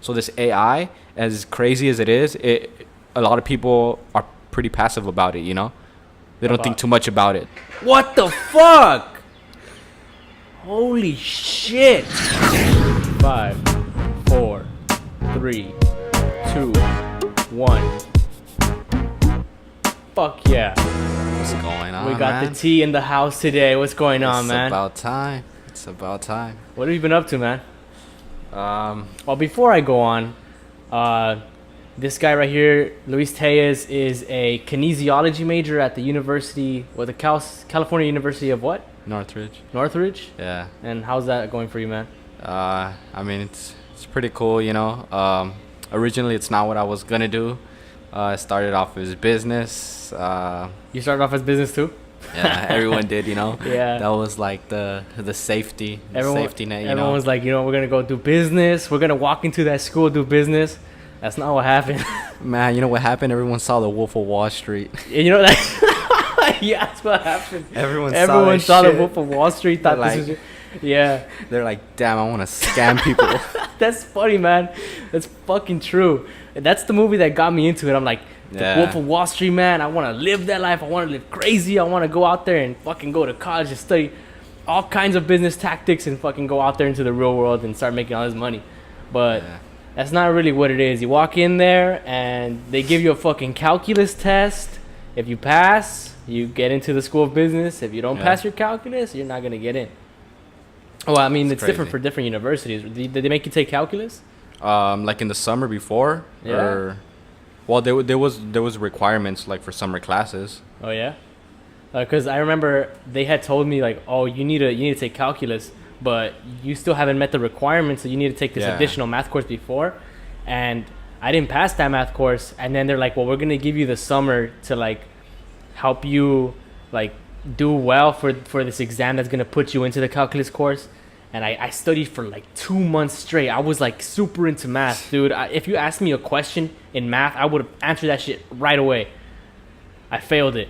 So this AI, as crazy as it is, a lot of people are pretty passive about it, you know? They don't think too much about it. What the fuck? Holy shit. 5, 4, 3, 2, 1. Fuck yeah. What's going on, We got man? the tea in the house today. What's going on, man? It's about time. It's about time. What have you been up to, man? Well, Before I go on, this guy right here, Luis Tellez, is a kinesiology major at the University, the California University of what? Northridge. Northridge? Yeah. And how's that going for you, man? I mean, it's pretty cool, you know. Originally, it's not what I was gonna do. I started off as business. You started off as business too? Yeah, everyone did, you know. Yeah. That was like the safety net, you know. Everyone was like, we're gonna go do business. We're gonna walk into that school, do business. That's not what happened. Man, you know what happened? Everyone saw the Wolf of Wall Street. And you know that? Yeah, that's what happened. Everyone saw the Wolf of Wall Street. Thought this was, yeah. They're like, damn, I want to scam people. That's funny, man. That's fucking true. That's the movie that got me into it. I'm like, the Wolf of Wall Street, man. I want to live that life. I want to live crazy. I want to go out there and fucking go to college and study all kinds of business tactics and fucking go out there into the real world and start making all this money. But that's not really what it is. You walk in there and they give you a fucking calculus test. If you pass, you get into the school of business. If you don't pass your calculus, you're not going to get in. Well, I mean, it's different for different universities. Did they make you take calculus? Like in the summer before? Yeah. Or, well, there was requirements like for summer classes. Oh yeah, because I remember they had told me like, oh, you need to take calculus, but you still haven't met the requirements, so you need to take this additional math course before. And I didn't pass that math course, and then they're like, well, we're gonna give you the summer to like help you like do well for this exam that's gonna put you into the calculus course. And I studied for like 2 months straight. I was like super into math, dude. If you asked me a question in math, I would have answered that shit right away. I failed it,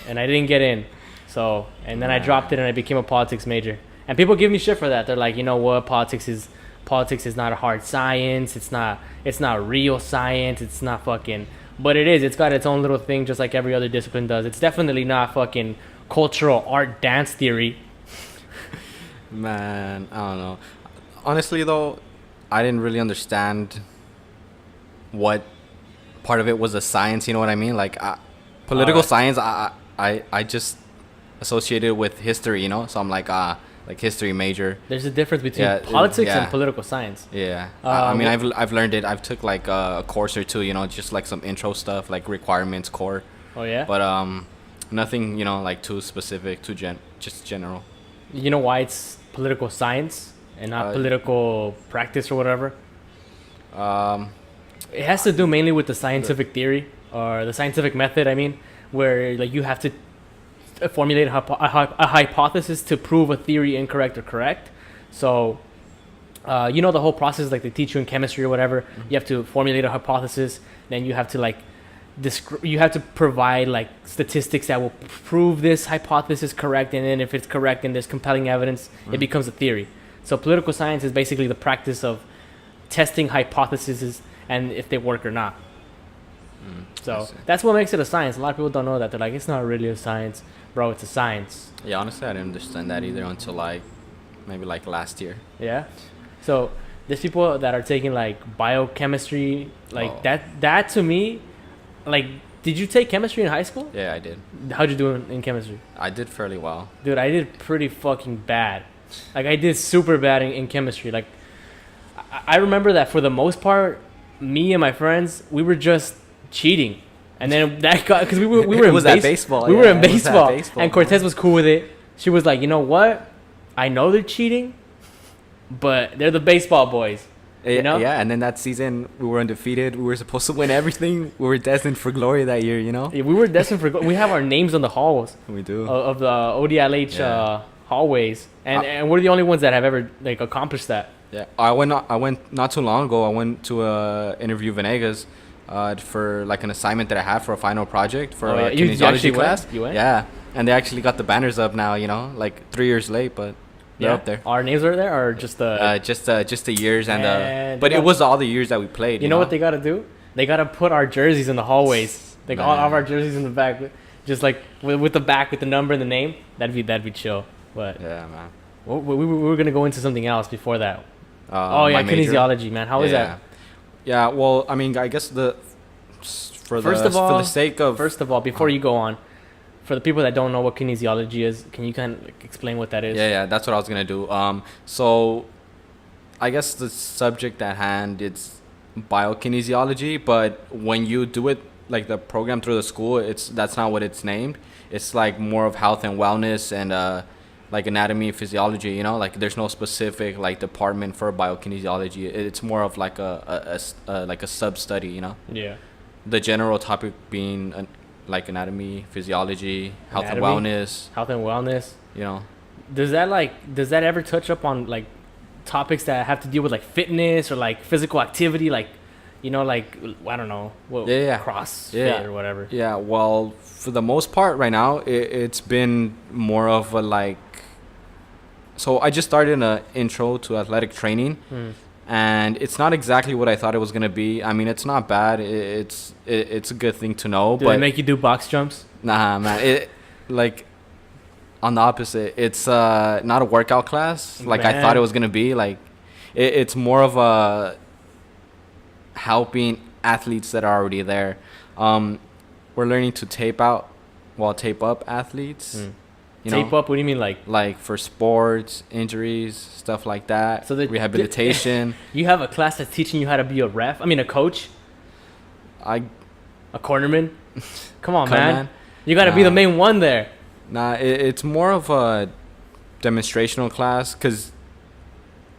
and I didn't get in. So, and then I dropped it, and I became a politics major. And people give me shit for that. They're like, you know what? Politics is not a hard science. It's not real science. It's not fucking. But it is. It's got its own little thing, just like every other discipline does. It's definitely not fucking cultural art dance theory. Man, I don't know. Honestly, though, I didn't really understand what part of it was a science. You know what I mean? Like political science, I just associated with history. You know, so I'm like history major. There's a difference between politics and political science. Yeah, I mean, I've learned it. I've took like a course or two. You know, just like some intro stuff, like requirements, core. Oh yeah. But nothing. You know, like too specific, just general. You know why it's political science and not political practice or whatever? It has to do mainly with the scientific theory or the scientific method. I mean, where like you have to formulate a hypothesis to prove a theory incorrect or correct. So, you know, the whole process like they teach you in chemistry or whatever. Mm-hmm. You have to formulate a hypothesis, then you have to like you have to provide like statistics that will prove this hypothesis correct, and then if it's correct and there's compelling evidence, it becomes a theory. So political science is basically the practice of testing hypotheses and if they work or not. So that's what makes it a science. A lot of people don't know that. They're like, it's not really a science. Bro, it's a science. Yeah, honestly, I didn't understand that either until like maybe like last year. Yeah. So there's people that are taking like biochemistry, like that to me. Like, did you take chemistry in high school? Yeah, I did. How'd you do in chemistry? I did fairly well. Dude, I did pretty fucking bad. Like, I did super bad in chemistry. Like, I remember that for the most part, me and my friends, we were just cheating. And then that got, because we were in baseball. We were in baseball. And Cortez was cool with it. She was like, you know what? I know they're cheating, but they're the baseball boys. You know? Yeah, and then that season we were undefeated. We were supposed to win everything. We were destined for glory that year, you know? Yeah, we were destined for glory. We have our names on the halls. We do. Of the ODLH hallways. And we're the only ones that have ever like accomplished that. Yeah. I went not too long ago. I went to interview Venegas for like an assignment that I had for a final project for a kinesiology class. You went? Yeah. And they actually got the banners up now, you know, like 3 years late, but They're up there. Our names are there, or just the Just the years and Man, but it was all the years that we played. You know what they gotta do? They gotta put our jerseys in the hallways. Like all of our jerseys in the back, just like with the back with the number and the name. That'd be chill. But yeah, man. we were gonna go into something else before that. My major. Kinesiology, man. How is that? Yeah, well, I mean, I guess for the sake of first of all, before you go on, for the people that don't know what kinesiology is, can you kind of explain what that is? Yeah, that's what I was gonna do. So I guess the subject at hand it's biokinesiology, but when you do it like the program through the school, that's not what it's named. It's like more of health and wellness and like anatomy and physiology, you know, like there's no specific like department for biokinesiology. It's more of like a sub study, you know. Yeah. The general topic being like anatomy, physiology, health and wellness. You know. Does that ever touch up on like topics that have to deal with like fitness or like physical activity, like, you know, like I don't know, CrossFit or whatever? Yeah. Well, for the most part, right now, it's been more of a like. So I just started an intro to athletic training, and it's not exactly what I thought it was gonna be. I mean, it's not bad. It's a good thing to know. Did they make you do box jumps? Nah, man. It like on the opposite. It's not a workout class like I thought it was gonna be. Like it's more of a helping athletes that are already there. We're learning to tape up athletes. You tape know? Up? What do you mean, like for sports injuries, stuff like that? So rehabilitation. You have a class that's teaching you how to be a coach. A cornerman. Come on, man. You got to be the main one there. Nah, it's more of a demonstrational class because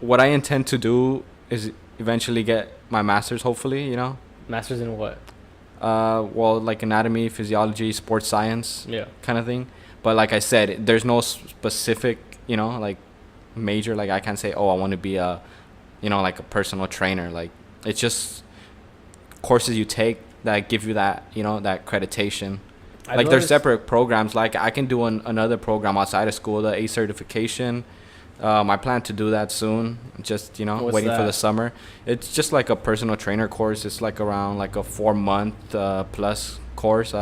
what I intend to do is eventually get my master's, hopefully, you know. Master's in what? Well, like anatomy, physiology, sports science, kind of thing. But like I said, there's no specific, you know, like major. Like I can't say, oh, I want to be a, you know, like a personal trainer. Like it's just courses you take that give you that, you know, that accreditation. Like there's separate programs. Like I can do another program outside of school, the A certification. I plan to do that soon. Just, you know, waiting for the summer. It's just like a personal trainer course. It's like around like a 4-month plus course.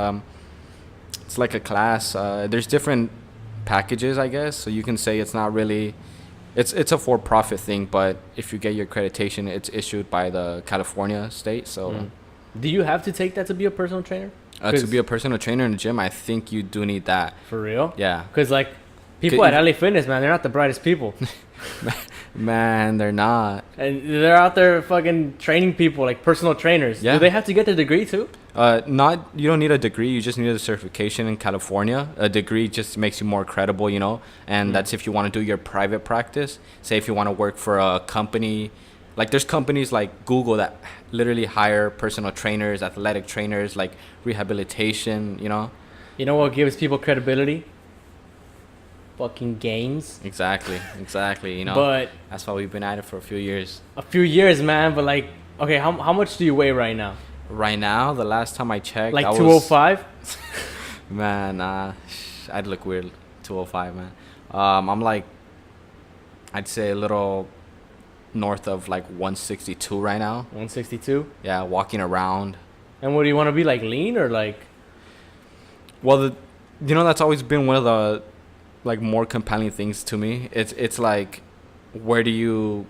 It's like a class. There's different packages, I guess. So you can say it's not really, it's a for-profit thing. But if you get your accreditation, it's issued by the California state. So, do you have to take that to be a personal trainer? To be a personal trainer in the gym, I think you do need that. For real? Yeah. Because like people at LA Fitness, man, they're not the brightest people. Man, they're not. And they're out there fucking training people, like personal trainers. Yeah. Do they have to get their degree too? You don't need a degree. You just need a certification in California. A degree just makes you more credible, you know. And that's if you want to do your private practice. Say if you want to work for a company. Like there's companies like Google that literally hire personal trainers, athletic trainers, like rehabilitation, you know. You know what gives people credibility? Fucking games. Exactly, you know. But that's why we've been at it for a few years. Man. But like, okay, how much do you weigh right now? Right now, the last time I checked, like 205. Man, I'd look weird. 205, man. I'm like, I'd say a little north of like 162 right now. 162. Yeah, walking around. And what do you want to be, like lean or like? Well, you know, that's always been one of the like more compelling things to me. It's like, where do you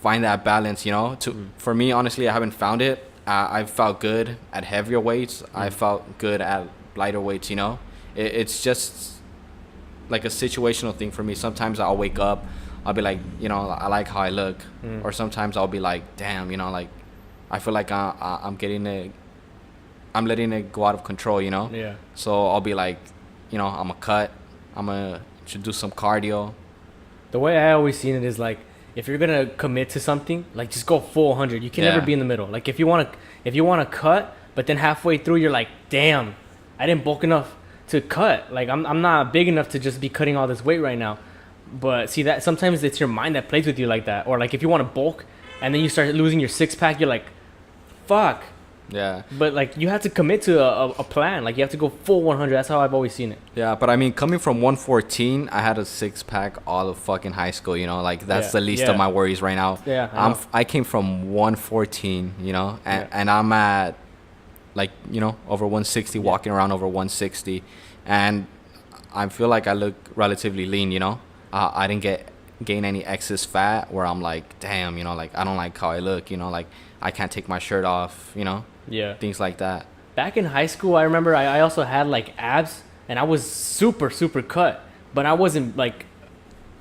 find that balance, you know? For me, honestly, I haven't found it. I felt good at heavier weights. I felt good at lighter weights, you know? It's just like a situational thing for me. Sometimes I'll wake up, I'll be like, you know, I like how I look. Or sometimes I'll be like, damn, you know, like I feel like I'm letting it go out of control, you know? Yeah. So I'll be like, you know, I'm should do some cardio. The way I always seen it is like, if you're gonna commit to something, like just go full 100. You can never be in the middle. Like if you wanna cut, but then halfway through you're like, damn, I didn't bulk enough to cut. Like I'm not big enough to just be cutting all this weight right now. But see that sometimes it's your mind that plays with you like that. Or like if you want to bulk and then you start losing your 6-pack, you're like, fuck, Yeah. But like you have to commit to a plan. Like you have to go full 100. That's how I've always seen it. Yeah, but I mean, coming from 114, I had a six pack all of fucking high school. You know, like that's the least of my worries right now. Yeah, I came from 114. You know, and I'm at like over 160, walking around over 160, and I feel like I look relatively lean. You know, I didn't gain any excess fat where I'm like, damn, like I don't like how I look. Like I can't take my shirt off. Yeah. Things like that. Back in high school, I remember I also had like abs, and I was super cut, but I wasn't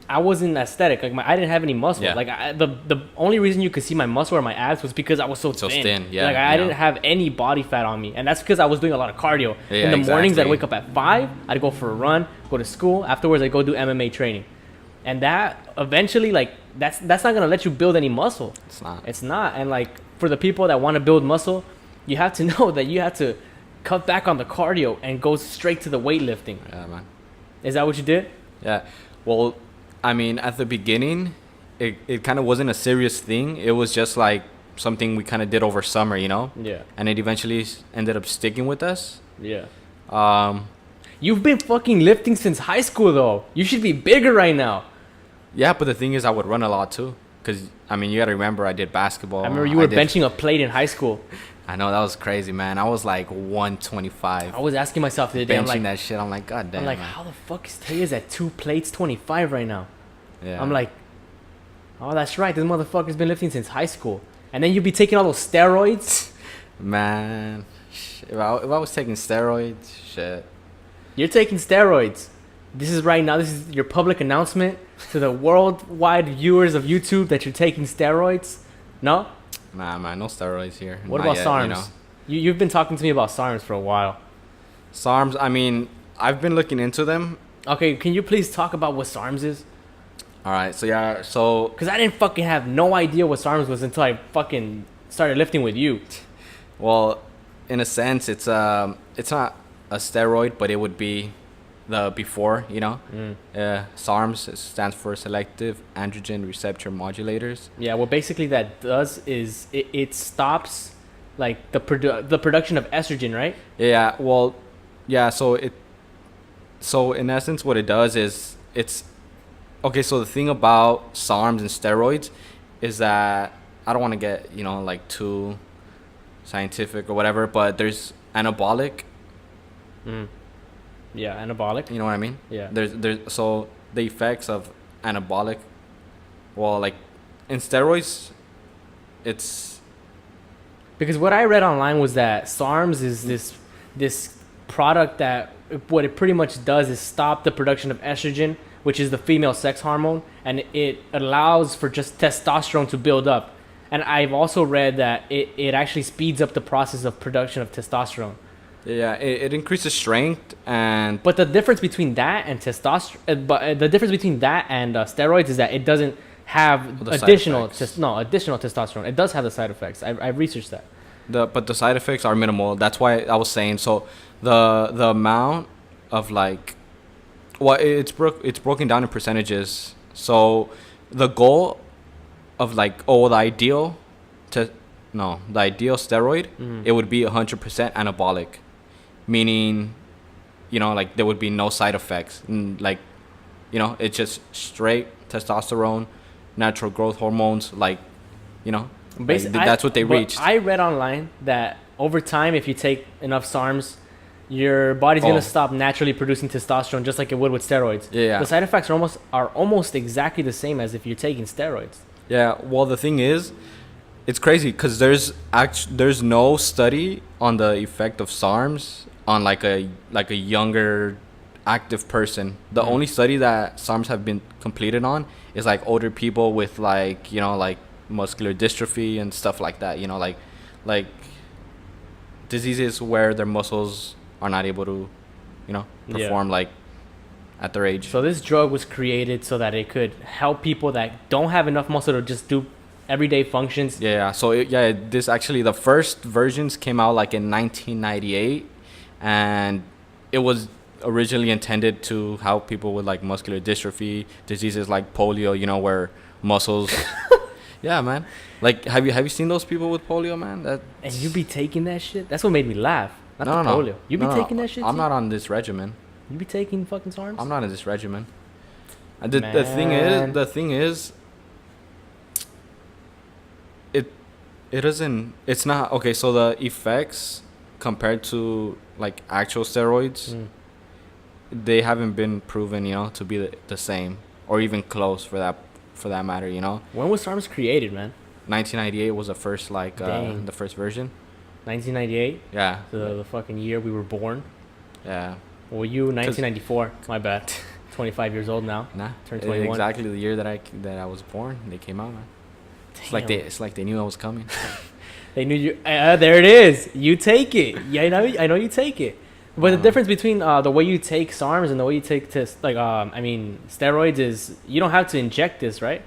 aesthetic. Like I didn't have any muscle. Yeah. Like the only reason you could see my muscle or my abs was because I was so thin. Yeah. Like I didn't have any body fat on me, and that's because I was doing a lot of cardio. Yeah, in the mornings, exactly. I'd wake up at 5. I'd go for a run, go to school. Afterwards, I'd go do MMA training, and that eventually, like that's not gonna let you build any muscle. It's not. And like for the people that want to build muscle, you have to know that you have to cut back on the cardio and go straight to the weightlifting. Yeah, man. Is that what you did? Yeah. Well, I mean, at the beginning, it kind of wasn't a serious thing. It was just like something we kind of did over summer, Yeah. And it eventually ended up sticking with us. Yeah. You've been fucking lifting since high school, though. You should be bigger right now. Yeah, but the thing is, I would run a lot too. Because, I mean, you got to remember, I did basketball. I remember you were benching a plate in high school. I know, that was crazy, man. I was like 125. I was asking myself the other day, benching that shit. I'm like, God damn. I'm like, man. how the fuck is Tellez at 2 plates 25 right now? Yeah. I'm like, oh, that's right. This motherfucker's been lifting since high school. And then you be taking all those steroids. Man, if I was taking steroids, shit. You're taking steroids. This is right now. This is your public announcement to the worldwide viewers of YouTube that you're taking steroids. No? Nah, man, no steroids here. What Not about yet, SARMs? You've been talking to me about SARMs for a while. SARMs, I mean, I've been looking into them. Okay, can you please talk about what SARMs is? All right, so Because I didn't fucking have no idea what SARMs was until I fucking started lifting with you. well, in a sense, it's not a steroid, but it would be the before, SARMs stands for selective androgen receptor modulators. Yeah, what basically that does is it stops like the production of estrogen, right? Yeah, well, yeah. So in essence, what it does is it's okay. So the thing about SARMs and steroids is that I don't want to get like too scientific or whatever, but there's anabolic. Yeah, anabolic. You know what I mean? Yeah. There's so the effects of anabolic. Well, like in steroids, it's because what I read online was that SARMs is this product that what it pretty much does is stop the production of estrogen, which is the female sex hormone, and it allows for just testosterone to build up. And I've also read that it actually speeds up the process of production of testosterone. Yeah, it increases strength and. But the difference between that and testosterone, steroids is that it doesn't have additional testosterone. It does have the side effects. I researched that. But the side effects are minimal. That's why I was saying. So the amount of like, well, it's broken down in percentages. So the goal of like, the ideal steroid, it would be 100% anabolic. Meaning, like there would be no side effects. Like, it's just straight testosterone, natural growth hormones. Like, that's what they reached. I read online that over time, if you take enough SARMs, your body's gonna stop naturally producing testosterone, just like it would with steroids. Yeah. The side effects are almost exactly the same as if you're taking steroids. Yeah. Well, the thing is, it's crazy because there's no study on the effect of SARMs on like a younger active person. The only study that SARMs have been completed on is like older people with like like muscular dystrophy and stuff like that. Like diseases where their muscles are not able to perform like at their age. So this drug was created so that it could help people that don't have enough muscle to just do everyday functions. Yeah. So this actually, the first versions came out like in 1998, and it was originally intended to help people with like muscular dystrophy, diseases like polio, where muscles Yeah, man. Like, have you seen those people with polio, man? That And you be taking that shit? That's what made me laugh. Not no, the no, polio. no. You be No, no, taking that shit? I'm too? not on this regimen. You be taking fucking SARMs? I'm not in this regimen. Man. The thing is, it doesn't. It's not okay. So the effects compared to like actual steroids, they haven't been proven, to be the same or even close for that matter. When was SARMs created, man? 1998 was the first the first version. 1998. Yeah. The fucking year we were born. Yeah. Well, you 1994. My bad. 25 years old now. Nah. Turned 21. Exactly the year that I was born. They came out, man. Damn. It's like they knew I was coming. They knew you. There it is. You take it. Yeah, I know you take it. But the difference between the way you take SARMs and the way you take steroids is you don't have to inject this, right?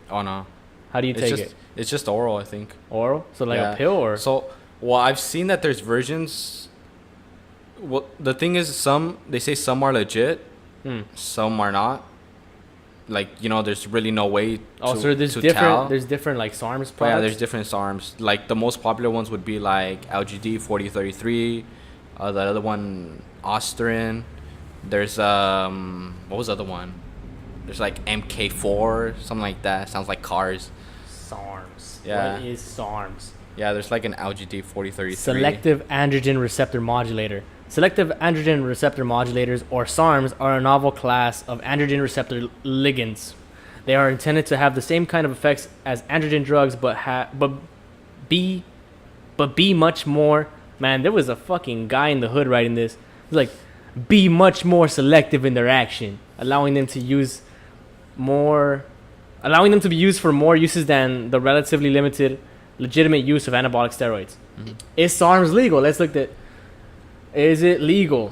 Oh no. How do you take it? It's just oral, I think. Oral? So like a pill or? So, well, I've seen that there's versions. Well, the thing is, they say some are legit, some are not. Like, there's really no way so there's to different tell. there's different like SARMs products. But yeah, there's different SARMs. Like the most popular ones would be like LGD 4033, the other one Osterin. There's what was the other one? There's like MK4, something like that. Sounds like cars. SARMs. Yeah. What is SARMs? Yeah, there's like an LGD 4033. Selective androgen receptor modulator. Selective androgen receptor modulators, or SARMs, are a novel class of androgen receptor ligands. They are intended to have the same kind of effects as androgen drugs, but be much more. Man, there was a fucking guy in the hood writing this. It's like, be much more selective in their action, allowing them to be used for more uses than the relatively limited legitimate use of anabolic steroids. Mm-hmm. Is SARMs legal? Let's look at. Is it legal?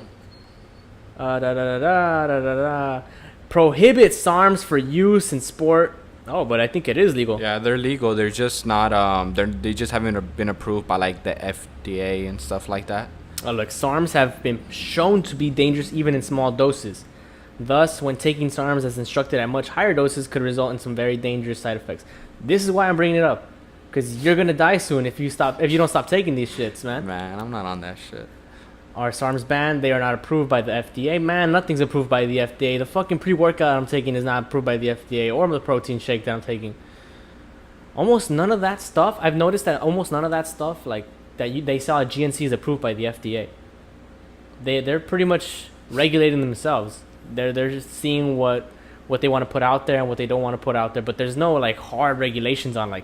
Prohibits SARMs for use in sport. Oh, but I think it is legal. Yeah, they're legal. They're just not. They just haven't been approved by like the FDA and stuff like that. Look, SARMs have been shown to be dangerous even in small doses. Thus, when taking SARMs as instructed at much higher doses, could result in some very dangerous side effects. This is why I'm bringing it up, because you're gonna die soon if you don't stop taking these shits, man. Man, I'm not on that shit. Are SARMs banned? They are not approved by the FDA. Man, nothing's approved by the FDA. The fucking pre-workout I'm taking is not approved by the FDA, or the protein shake that I'm taking. Almost none of that stuff. I've noticed that almost none of that stuff, like they sell at GNC, is approved by the FDA. They're pretty much regulating themselves. They're just seeing what they want to put out there and what they don't want to put out there. But there's no like hard regulations on like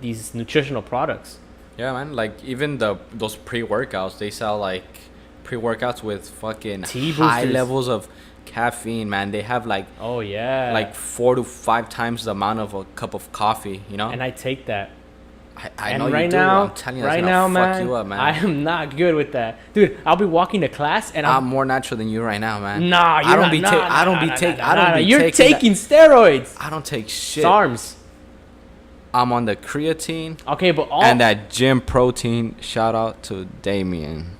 these nutritional products. Yeah, man. Like even those pre-workouts, they sell like pre-workouts with fucking high levels of caffeine, man. They have like, oh yeah, like 4 to 5 times the amount of a cup of coffee, And I take that. I know you do. I'm telling you, right now, fuck you up, man. I am not good with that, dude. I'll be walking to class and I'm more natural than you right now, man. Nah, I don't be taking. You're taking steroids. I don't take shit. SARMs. I'm on the creatine. Okay, but and that gym protein. Shout out to Damien.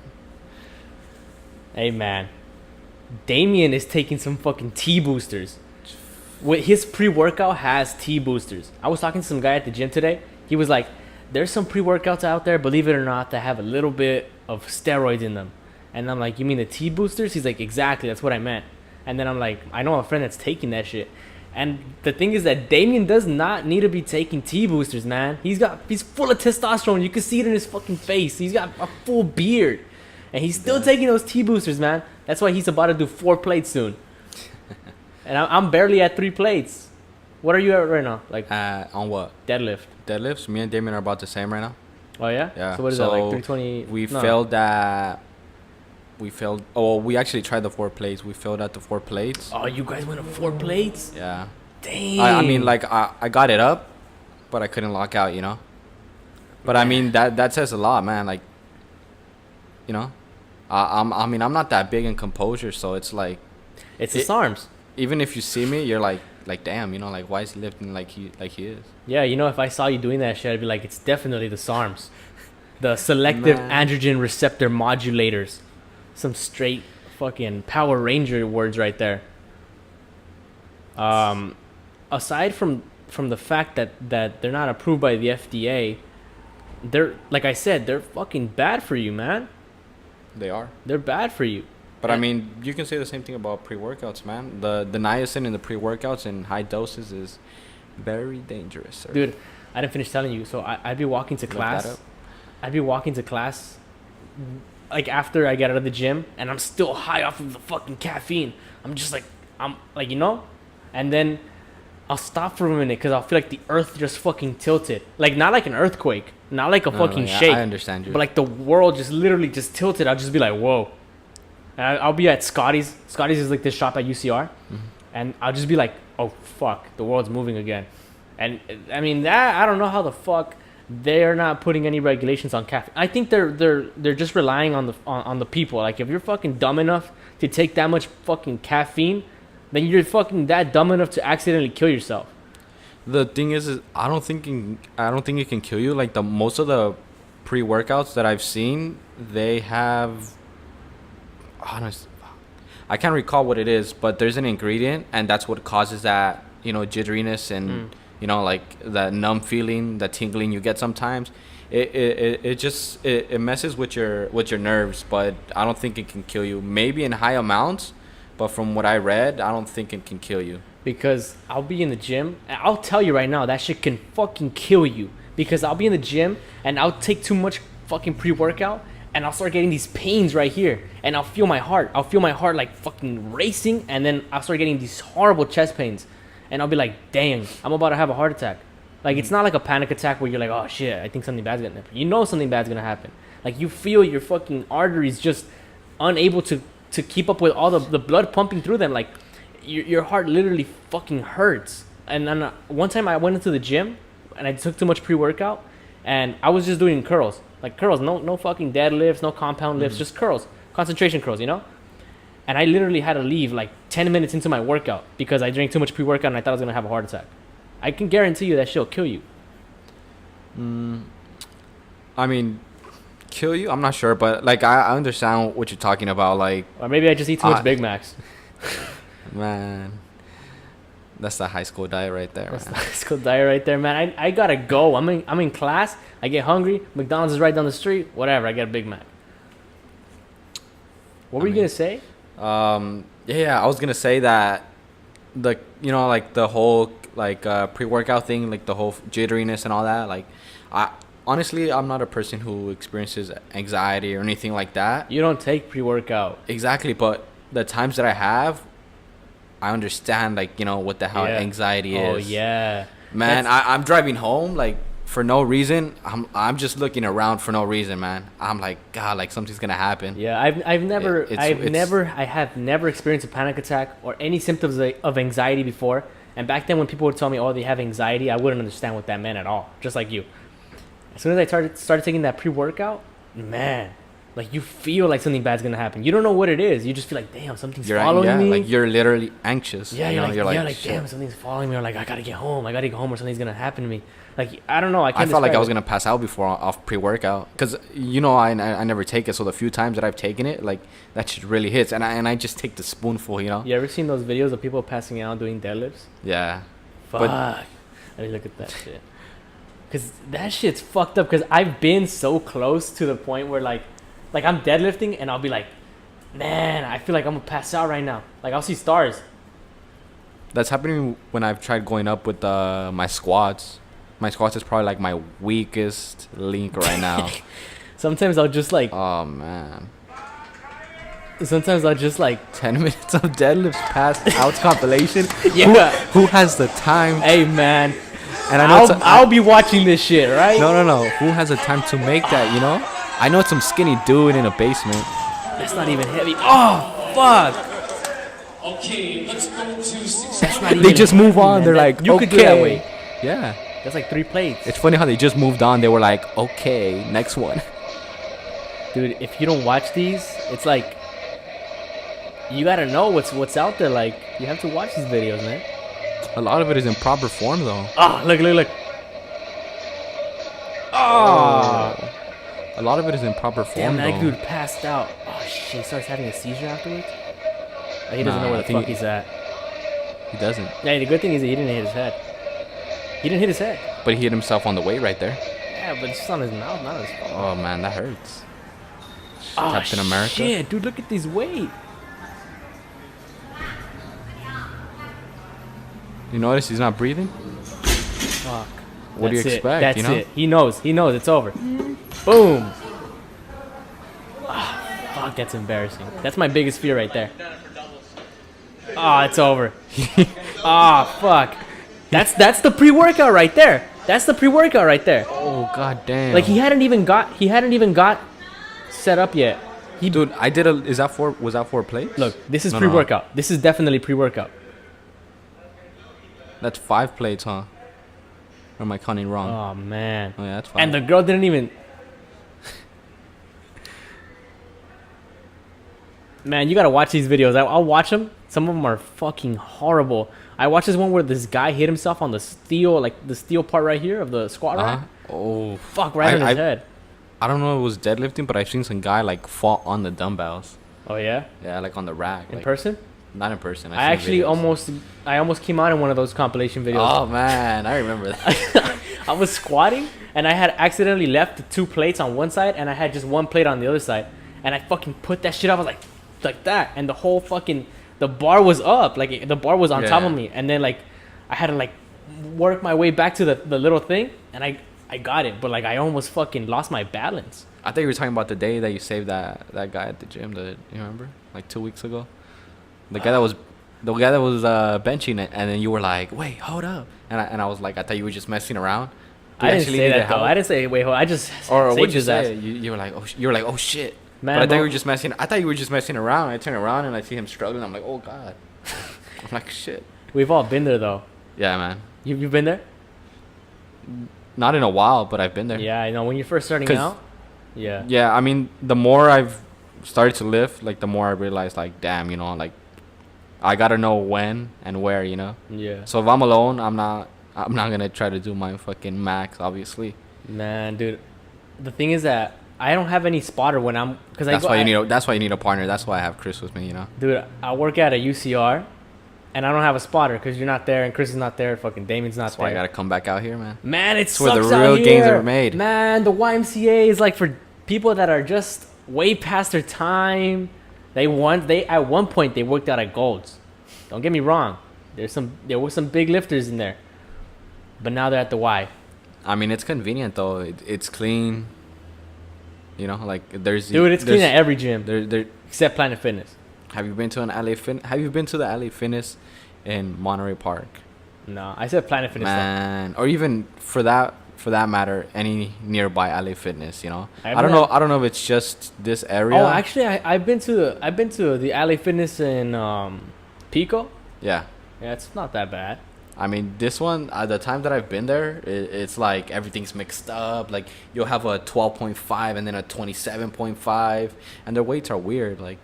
Hey man, Damien is taking some fucking T boosters. His pre-workout has T boosters. I was talking to some guy at the gym today. He was like, there's some pre-workouts out there, believe it or not, that have a little bit of steroids in them. And I'm like, you mean the T boosters? He's like, exactly, that's what I meant. And then I'm like, I know a friend that's taking that shit. And the thing is that Damien does not need to be taking T boosters, man. He's full of testosterone. You can see it in his fucking face. He's got a full beard. And he's still taking those T boosters, man. That's why he's about to do 4 plates soon. And I'm barely at 3 plates. What are you at right now? Like on what? Deadlifts. Me and Damien are about the same right now. Oh yeah. Yeah. So what is that, like 320? We failed that. We failed. Oh, we actually tried the 4 plates. We failed at the 4 plates. Oh, you guys went to 4 plates? Yeah. Damn. I mean, like I got it up, but I couldn't lock out. But I mean that says a lot, man. Like, I'm not that big in composure, so it's like. It's the SARMs. Even if you see me, you're like damn, like why is he lifting like he is? Yeah, if I saw you doing that shit, I'd be like, it's definitely the SARMs, the selective androgen receptor modulators. Some straight fucking Power Ranger words right there. Aside from from the fact that they're not approved by the FDA, they're, like I said, they're fucking bad for you, man. They are. They're bad for you. But I mean, you can say the same thing about pre-workouts, man. The niacin in the pre-workouts in high doses is very dangerous, sir. Dude, I didn't finish telling you. So I'd be walking to class. I'd be walking to class, like after I get out of the gym, and I'm still high off of the fucking caffeine. I'm just like, you know, and then I'll stop for a minute because I'll feel like the earth just fucking tilted. Like, not like an earthquake, not like a fucking shake. I understand you. But like the world just literally just tilted. I'll just be like, whoa. And I'll be at Scotty's. Scotty's is like this shop at UCR. Mm-hmm. And I'll just be like, oh, fuck, the world's moving again. And I mean, that, I don't know how the fuck they're not putting any regulations on caffeine. I think they're just relying on the people. Like, if you're fucking dumb enough to take that much fucking caffeine, then you're fucking that dumb enough to accidentally kill yourself. The thing is I don't think it can kill you. Like, most of the pre-workouts that I've seen, they have, I can't recall what it is, but there's an ingredient, and that's what causes that, jitteriness and like that numb feeling, that tingling you get sometimes. It messes with your nerves, but I don't think it can kill you. Maybe in high amounts, but from what I read, I don't think it can kill you. Because I'll be in the gym, and I'll tell you right now, that shit can fucking kill you. Because I'll be in the gym, and I'll take too much fucking pre-workout, and I'll start getting these pains right here. And I'll feel my heart. I'll feel my heart like fucking racing, and then I'll start getting these horrible chest pains. And I'll be like, dang, I'm about to have a heart attack. Like, it's not like a panic attack where you're like, oh shit, I think something bad's gonna happen. You know something bad's gonna happen. Like, you feel your fucking arteries just unable to keep up with all the blood pumping through them. Like, your heart literally fucking hurts. And then one time I went into the gym and I took too much pre-workout, and I was just doing curls. Like, curls, no fucking deadlifts, no compound lifts, just curls, concentration curls, And I literally had to leave like 10 minutes into my workout because I drank too much pre-workout and I thought I was gonna have a heart attack. I can guarantee you that shit'll kill you. I mean, kill you? I'm not sure, but like I understand what you're talking about. Like, or maybe I just eat too much Big Macs. Man, that's the high school diet right there. That's the high school diet right there, man. I gotta go. I'm in class. I get hungry. McDonald's is right down the street. Whatever. I get a Big Mac. What were you gonna say? Yeah, I was gonna say that like the whole pre-workout thing, like the whole jitteriness and all that. Like, honestly, I'm not a person who experiences anxiety or anything like that. You don't take pre-workout. Exactly, but the times that I have, I understand what the hell anxiety is. Oh yeah, man. I'm driving home like for no reason. I'm just looking around for no reason, man. I'm like, God, like something's gonna happen. Yeah, I have never experienced a panic attack or any symptoms of anxiety before. And back then, when people would tell me, "Oh, they have anxiety," I wouldn't understand what that meant at all. Just like you. As soon as I started taking that pre-workout, man, like you feel like something bad's gonna happen. You don't know what it is. You just feel like, damn, something's following me. Like you're literally anxious. Yeah, you're like, damn, something's following me. Or like, I gotta get home, or something's gonna happen to me. Like, I don't know. I felt like I was gonna pass out before off pre-workout because I never take it. So the few times that I've taken it, like that shit really hits, and I just take the spoonful. You ever seen those videos of people passing out doing deadlifts? Yeah. Fuck. Let me look at that shit. Cause that shit's fucked up. Cause I've been so close to the point where like I'm deadlifting and I'll be like, man, I feel like I'm gonna pass out right now. Like I'll see stars. That's happening when I've tried going up with my squats. My squats is probably like my weakest link right now. Sometimes I'll just like, oh man. Sometimes I'll just like 10 minutes of deadlifts past out compilation. Yeah. Who has the time? Hey man. And I know I'll be watching this shit, right? No. Who has the time to make that, I know it's some skinny dude in a basement. That's not even heavy. Oh, fuck. Okay, let's go to 6. That's not even they just move on. Man. They're like, you okay. could do that way. Yeah. That's like 3 plates. It's funny how they just moved on. They were like, okay, next one. Dude, if you don't watch these, it's like, you gotta know what's out there. Like, you have to watch these videos, man. A lot of it is in proper form, though. Oh, look. Oh. A lot of it is in proper form, damn, that dude passed out. Oh, shit, he starts having a seizure afterwards? He doesn't know where the fuck he's at. He doesn't. Yeah, the good thing is that he didn't hit his head. He didn't hit his head. But he hit himself on the weight right there. Yeah, but it's just on his mouth, not his face. Oh man, that hurts. Oh, Captain America. shit, dude, look at this weight. You notice he's not breathing? Fuck. What do you That's it. expect? That's you know? it. He knows. He knows it's over. Boom. Ah, fuck, that's embarrassing. That's my biggest fear right there. Ah, it's over. Ah, fuck. That's the pre-workout right there. That's the pre-workout right there. Oh god damn. Like he hadn't even got set up yet. Dude, I did a. Was that 4 plates? Look, this is No, pre-workout. This is definitely pre-workout. That's 5 plates, huh? Or am I counting wrong? Oh man. Oh yeah, that's 5. And the girl didn't even. Man, you gotta watch these videos. I'll watch them. Some of them are fucking horrible. I watched this one where this guy hit himself on the steel, like the steel part right here of the squat rack. Oh. Fuck, right on his head. I don't know if it was deadlifting, but I've seen some guy like fall on the dumbbells. Oh yeah. Yeah, like on the rack. In like, person? Not in person. I actually almost came out in one of those compilation videos. Oh man, I remember that. I was squatting and I had accidentally left the 2 plates on one side and I had just 1 plate on the other side, and I fucking put that shit up. I was like that, and the whole fucking the bar was up, like the bar was on top of me, and then like I had to like work my way back to the little thing, and I got it, but like I almost fucking lost my balance. I thought you were talking about the day that you saved that guy at the gym. You remember? Like 2 weeks ago. The guy that was benching it, and then you were like, "Wait, hold up," and I was like, "I thought you were just messing around." I didn't say that though. I didn't say wait, hold. I just or what saved you his ass. say? You were like, "Oh shit." Man, but I thought you were just messing. I thought you were just messing around. I turn around and I see him struggling. I'm like, "Oh god." I'm like, "Shit." We've all been there though. Yeah, man. You've been there? Not in a while, but I've been there. Yeah, I know. When you're first starting out. Yeah. Yeah, I mean, the more I've started to lift, like the more I realized, like, damn, you know, like I gotta know when and where, you know. Yeah. So if I'm alone, I'm not gonna try to do my fucking max, obviously. Man, dude, the thing is that I don't have any spotter when I'm because That's why you need a partner. That's why I have Chris with me, you know. Dude, I work at a UCR, and I don't have a spotter because you're not there and Chris is not there. Fucking Damien's not That's there. why I gotta come back out here, man. Man, it That's sucks where the out real here. gains are made. Man, the YMCA is like for people that are just way past their time. At one point they worked out at Gold's. Don't get me wrong. There were some big lifters in there, but now they're at the Y. I mean, it's convenient though. It's clean. You know, like there's. Dude, it's clean at every gym. There. Except Planet Fitness. Have you been to Have you been to the LA Fitness in Monterey Park? No, I said Planet Fitness. Man, or even for that matter, any nearby LA Fitness. You know, I don't know. I don't know if it's just this area. Oh, actually, I've been to the LA Fitness in Pico. Yeah. Yeah, it's not that bad. I mean, this one, at the time that I've been there, it's like everything's mixed up. Like, you'll have a 12.5 and then a 27.5, and their weights are weird. Like,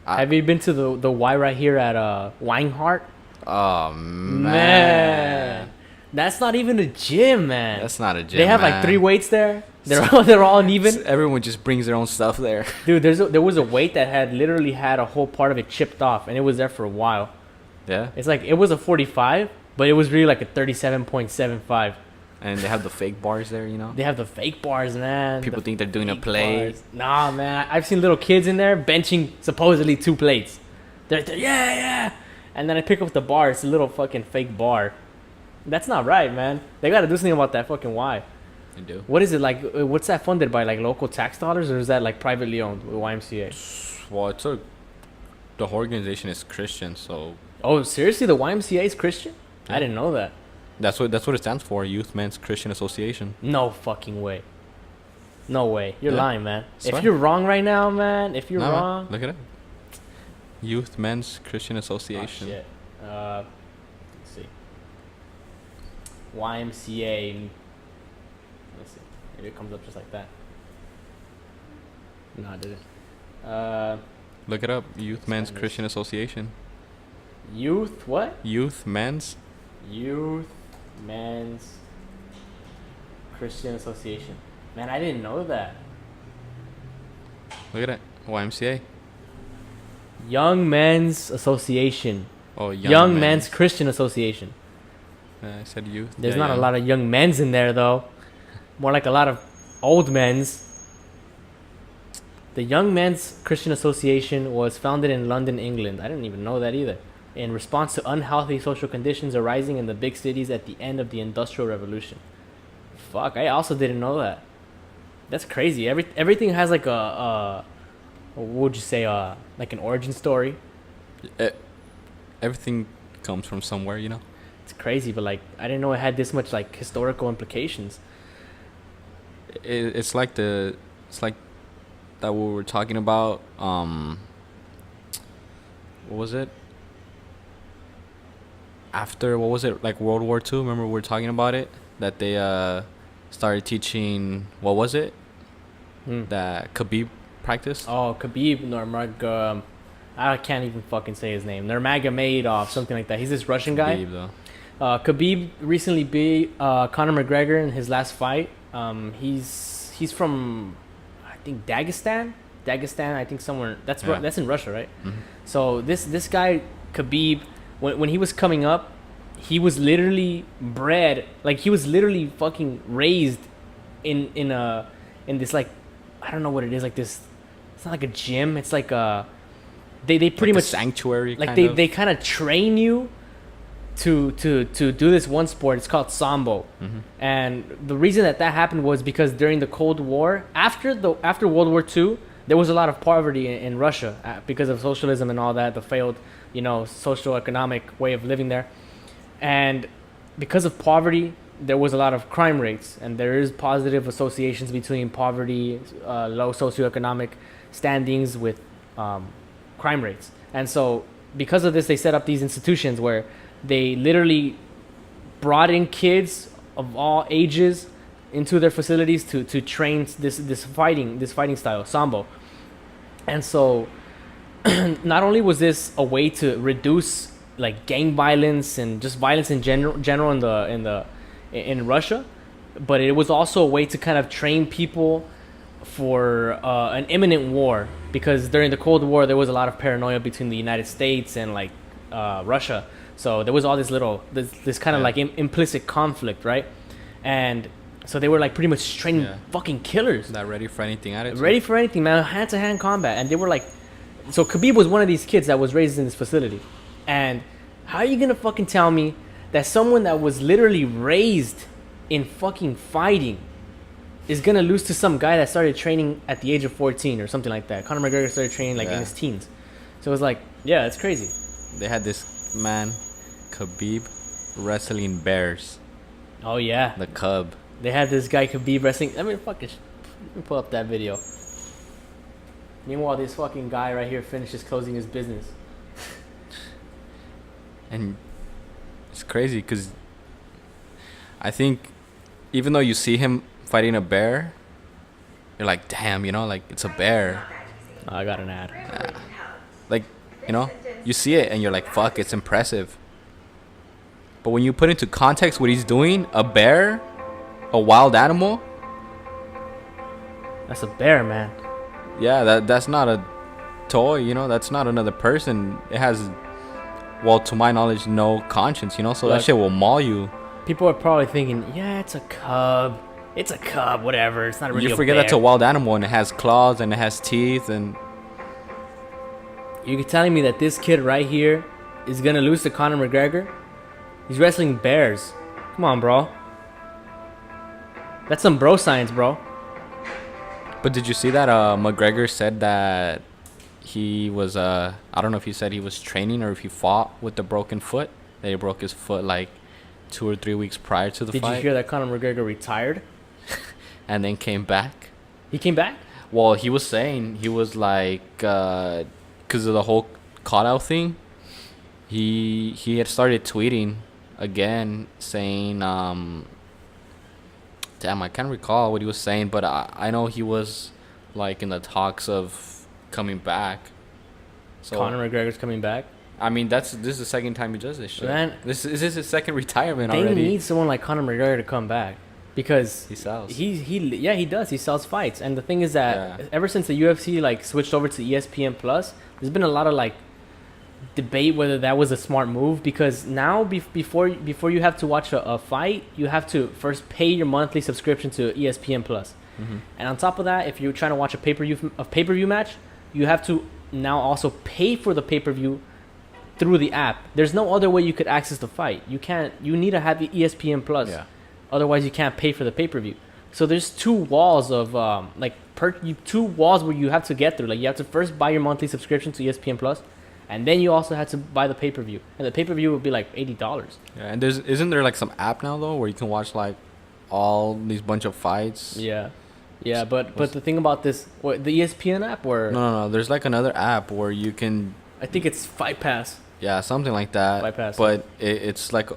have you been to the Y right here at Weinhardt? Oh, man. Man. That's not even a gym, man. That's not a gym, They have man. like 3 weights there. They're all uneven. Everyone just brings their own stuff there. Dude, there was a weight that had literally had a whole part of it chipped off, and it was there for a while. Yeah? It's like, it was a 45, but it was really like a 37.75. And they have the fake bars there, you know? They have the fake bars, man. People think they're doing a fake play. bars. Nah, man. I've seen little kids in there benching supposedly 2 plates. They're yeah. And then I pick up the bar. It's a little fucking fake bar. That's not right, man. They got to do something about that fucking Y. They do. What is it like? What's that funded by? Like local tax dollars, or is that like privately owned with YMCA? Well, the whole organization is Christian, so... Oh, seriously? The YMCA is Christian? Yeah. I didn't know that. That's what it stands for, Youth Men's Christian Association. No fucking way. No way. You're Yeah. lying, man. Swear. If you're wrong right now, man. If you're No, wrong. look at it. Youth Men's Christian Association. Oh, shit. Let's see. YMCA. Let's see. Maybe it comes up just like that. No, it didn't. Look it up. Youth Men's Spanish. Christian Association. Youth what? Youth Men's. Youth Men's Christian Association. Man, I didn't know that. Look at it. YMCA. Young Men's Association. Oh, Young Men's Christian Association. I said youth. There's not a lot of young men's in there though. More like a lot of old men's. The Young Men's Christian Association was founded in London, England. I didn't even know that either. In response to unhealthy social conditions arising in the big cities at the end of the Industrial Revolution. Fuck, I also didn't know that. That's crazy. Everything has like what would you say, like an origin story. Everything comes from somewhere, you know. It's crazy, but like I didn't know it had this much like historical implications. It's like that we were talking about. What was it? After what was it, like World War II? Remember we were talking about it, that they started teaching, what was it? That Khabib practice. Oh, Khabib Nurmagomedov. I can't even fucking say his name. Nurmagomedov, something like that. He's this Russian guy. Khabib, though. Khabib recently beat Conor McGregor in his last fight. He's from, I think, Dagestan. I think somewhere that's in Russia, right? Mm-hmm. So this guy Khabib, when he was coming up, he was literally bred, like he was literally fucking raised in this, like, I don't know what it is, like this. It's not like a gym. It's like they pretty like much a sanctuary. Like kind they kind of train you to do this one sport. It's called sambo. Mm-hmm. And the reason that happened was because during the Cold War, after World War II, there was a lot of poverty in Russia because of socialism and all that, the failed, social economic way of living there. And because of poverty, there was a lot of crime rates, and there is positive associations between poverty, low socioeconomic standings with crime rates. And so because of this, they set up these institutions where they literally brought in kids of all ages into their facilities to train this fighting style, sambo. And so not only was this a way to reduce like gang violence and just violence in general in Russia, but it was also a way to kind of train people for an imminent war, because during the Cold War there was a lot of paranoia between the United States and like Russia. So there was all this kind of like implicit conflict, right? And so they were like pretty much training fucking killers. That ready for anything attitude. Ready for anything, man. Hand-to-hand combat. And they were like... So Khabib was one of these kids that was raised in this facility. And how are you going to fucking tell me that someone that was literally raised in fucking fighting is going to lose to some guy that started training at the age of 14 or something like that? Conor McGregor started training like in his teens. So it was like, yeah, it's crazy. They had this man, Khabib, wrestling bears. Oh, yeah. The cub. They had this guy Khabib wrestling. Let me pull up that video. Meanwhile, this fucking guy right here finishes closing his business. And it's crazy because I think even though you see him fighting a bear, you're like, damn, like it's a bear. Oh, I got an ad. Like, you see it and you're like, fuck, it's impressive. But when you put into context what he's doing, a bear, a wild animal. That's a bear, man. Yeah, that's not a toy, that's not another person. It has, well, to my knowledge, no conscience, so look, that shit will maul you. People are probably thinking, yeah, it's a cub. It's a cub, whatever. It's not really a bear. You forget that's a wild animal, and it has claws, and it has teeth, and... You're telling me that this kid right here is going to lose to Conor McGregor? He's wrestling bears. Come on, bro. That's some bro science, bro. But did you see that McGregor said that he was, I don't know if he said he was training or if he fought with the broken foot? That he broke his foot like 2 or 3 weeks prior to the fight. Did you hear that Conor McGregor retired? And then came back? He came back? Well, he was saying, he was like, because of the whole call-out thing, he had started tweeting again saying, damn, I can't recall what he was saying, but I know he was like in the talks of coming back. So Conor McGregor's coming back? I mean, this is the second time he does this shit. Man, this is his second retirement already. They need someone like Conor McGregor to come back because he sells. He does. He sells fights, and the thing is that ever since the UFC like switched over to ESPN Plus, there's been a lot of like debate whether that was a smart move, because now before you have to watch a fight, you have to first pay your monthly subscription to ESPN Plus. And on top of that, if you're trying to watch a pay-per-view match, you have to now also pay for the pay-per-view through the app. There's no other way you could access the fight. You need to have ESPN Plus. Yeah. Otherwise, you can't pay for the pay-per-view. So there's two walls of two walls where you have to get through. Like, you have to first buy your monthly subscription to ESPN Plus, and then you also have to buy the pay-per-view. And the pay-per-view would be like $80. Yeah, and isn't there like some app now though where you can watch like all these bunch of fights? Yeah. Yeah, but the thing about this, the ESPN app, or No. There's like another app where you can. I think it's Fight Pass. Yeah, something like that. Fight Pass. But it's like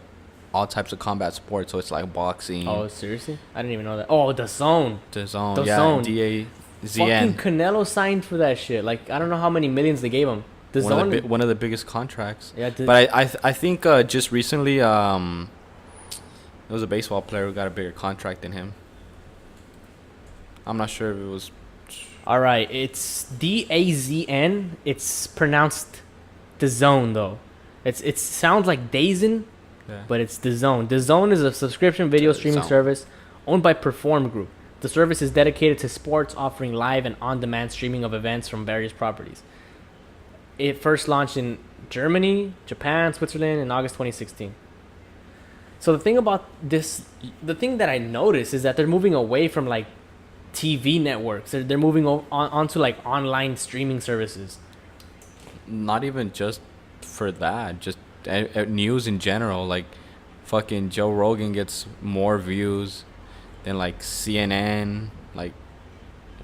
all types of combat sports, so it's like boxing. Oh, seriously? I didn't even know that. Oh, the Zone. The Zone. The Yeah, Zone. DAZN. Fucking Canelo signed for that shit. Like, I don't know how many millions they gave him. The Zone. One of the biggest contracts. Yeah, but I think just recently there was a baseball player who got a bigger contract than him. I'm not sure if it was. All right, it's DAZN. It's pronounced the Zone though. It sounds like Dazn, Yeah. but it's the Zone. The Zone is a subscription video The streaming Zone. service owned by Perform Group. The service is dedicated to sports, offering live and on-demand streaming of events from various properties. It first launched in Germany, Japan, Switzerland in August 2016. So the thing about this, the thing that I noticed is that they're moving away from like TV networks. They're moving onto like online streaming services. Not even just for that, just news in general. Like, fucking Joe Rogan gets more views than like CNN. Like,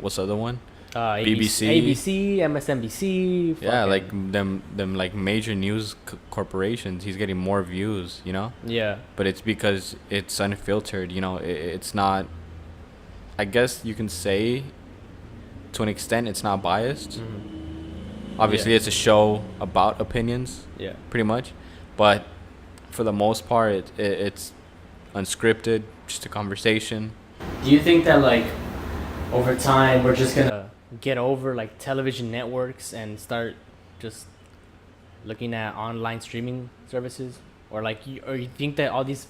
what's the other one? BBC. ABC, MSNBC. Yeah, fucking- like them like major news corporations. He's getting more views, you know. Yeah. But it's because it's unfiltered. You know, it's not. I guess you can say, to an extent, it's not biased. Obviously, Yeah. it's a show about opinions, Yeah. pretty much. But for the most part, it's unscripted, just a conversation. Do you think that like over time we're just gonna get over like television networks and start just looking at online streaming services, or like or you think that all these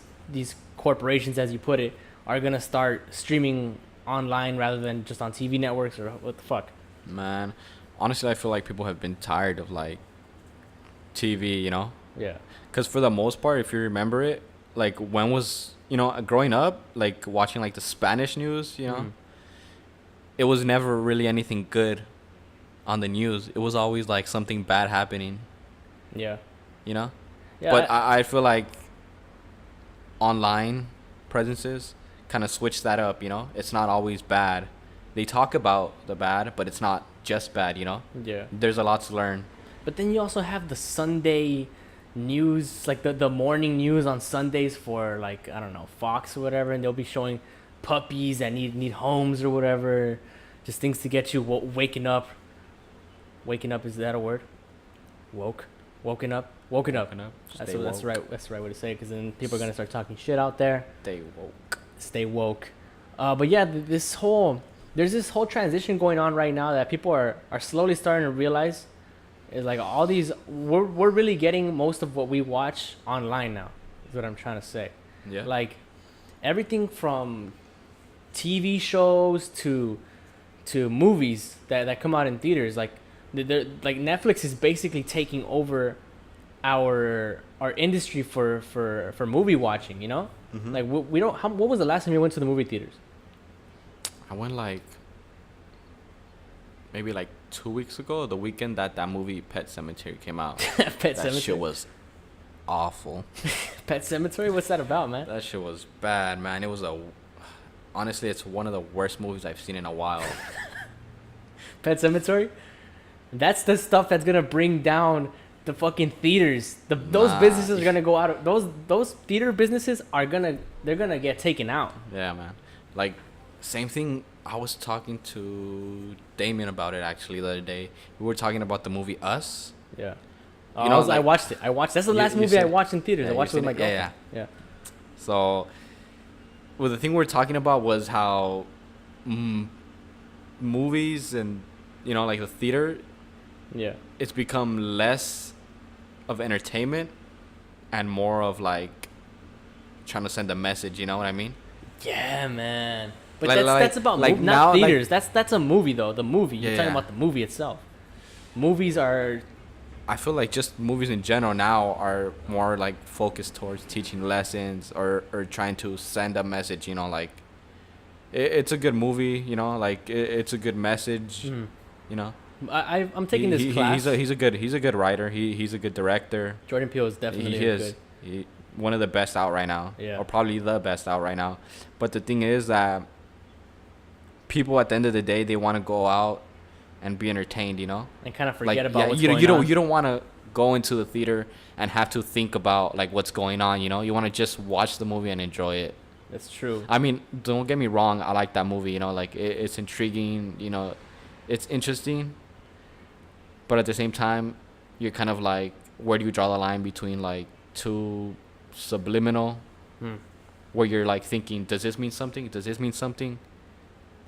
corporations, as you put it, are gonna start streaming online rather than just on TV networks, or what the fuck? Man, honestly, I feel like people have been tired of like TV, you know? Yeah. Because for the most part, if you remember it, like when was, growing up, like watching like the Spanish news, it was never really anything good on the news. It was always like something bad happening, Yeah. you know? Yeah. But I feel like online presences kind of switch that up, you know? It's not always bad. They talk about the bad, but it's not just bad, you know? Yeah. There's a lot to learn. But then you also have the Sunday news, like the morning news on Sundays for like, I don't know, Fox or whatever, and they'll be showing puppies that need homes or whatever, just things to get you waking up. Waking up, is that a word? Woken up. That's the right way to say it, because then people are gonna start talking shit out there. Stay woke. But yeah, there's this whole transition going on right now that people are slowly starting to realize is like all these, we're really getting most of what we watch online now, is what I'm trying to say. Yeah. Like everything from TV shows to movies that come out in theaters, like like Netflix is basically taking over our industry for movie watching, you know? Mhm. Like we don't what was the last time you went to the movie theaters? I went like maybe like 2 weeks ago, the weekend that movie Pet Cemetery came out. Pet That Cemetery. shit was awful. Pet Cemetery? What's that about, man? That shit was bad, man. It was honestly, it's one of the worst movies I've seen in a while. Pet Cemetery? That's the stuff that's gonna bring down the fucking theaters. Those businesses are gonna go out of those theater businesses they're gonna get taken out. Yeah, man. Like, same thing. I was talking to Damien about it actually the other day. We were talking about the movie Us. Yeah. You know, I like- watched it. That's the last you movie I seen it? watched in theaters. Yeah, I watched it you with my seen it? girlfriend. Yeah, Yeah. So, well, the thing we were talking about was how movies and like the theater, Yeah. it's become less of entertainment and more of like trying to send a message. You know what I mean? Yeah, man. But Like- that's about like not now, like- theaters. That's a movie though. The movie. You're Yeah, talking yeah. about the movie itself. Movies are I feel like just movies in general now are more like focused towards teaching lessons or trying to send a message. You know, like it's a good movie. You know, like it's a good message. You know, I'm taking this class. He's a good writer. He's a good director. Jordan Peele is definitely He is good. one of the best out right now. Yeah. Or probably the best out right now. But the thing is that people at the end of the day, they want to go out and be entertained, you know? And kind of forget about yeah, what's you going on. You don't want to go into the theater and have to think about like what's going on, you know? You want to just watch the movie and enjoy it. That's true. I mean, don't get me wrong, I like that movie, you know, like it's intriguing, you know, it's interesting. But at the same time, you're kind of like, where do you draw the line between like too subliminal, where you're like thinking, does this mean something? Does this mean something?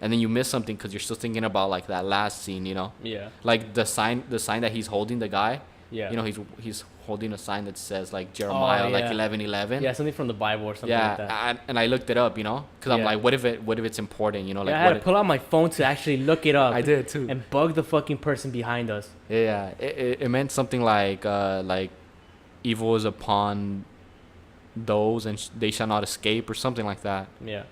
And then you miss something because you're still thinking about like that last scene, you know? Yeah. Like the sign that he's holding, the guy. Yeah. You know, he's holding a sign that says like Jeremiah, like yeah. 11:11. Yeah, something from the Bible or something Yeah, like that. and I looked it up, you know, because I'm Yeah. like, what if it's important, you know, like Yeah, I had what? to pull out my phone to actually look it up. I did too. And bug the fucking person behind us. Yeah, it meant something like evil is upon those and they shall not escape or something like that. Yeah.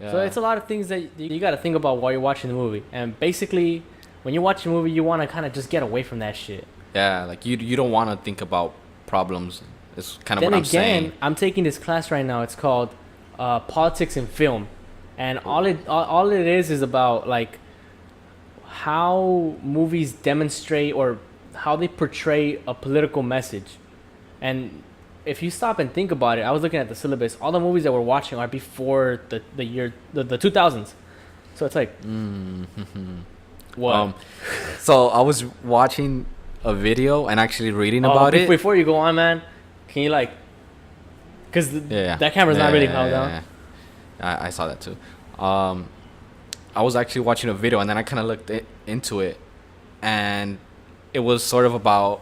Yeah. So it's a lot of things that you got to think about while you're watching the movie. And basically, when you're watching a movie, you want to kind of just get away from that shit. Yeah, like you don't want to think about problems. It's kind of Then what I'm again, saying. I'm taking this class right now. It's called Politics in Film. And all it is about like how movies demonstrate or how they portray a political message. And if you stop and think about it, I was looking at the syllabus. All the movies that we're watching are before the year the 2000s. So it's like what? So I was watching a video and actually reading about it. Before you go on, man, can you like, because that camera's not really held down. I saw that too. I was actually watching a video and then I kind of looked into it, and it was sort of about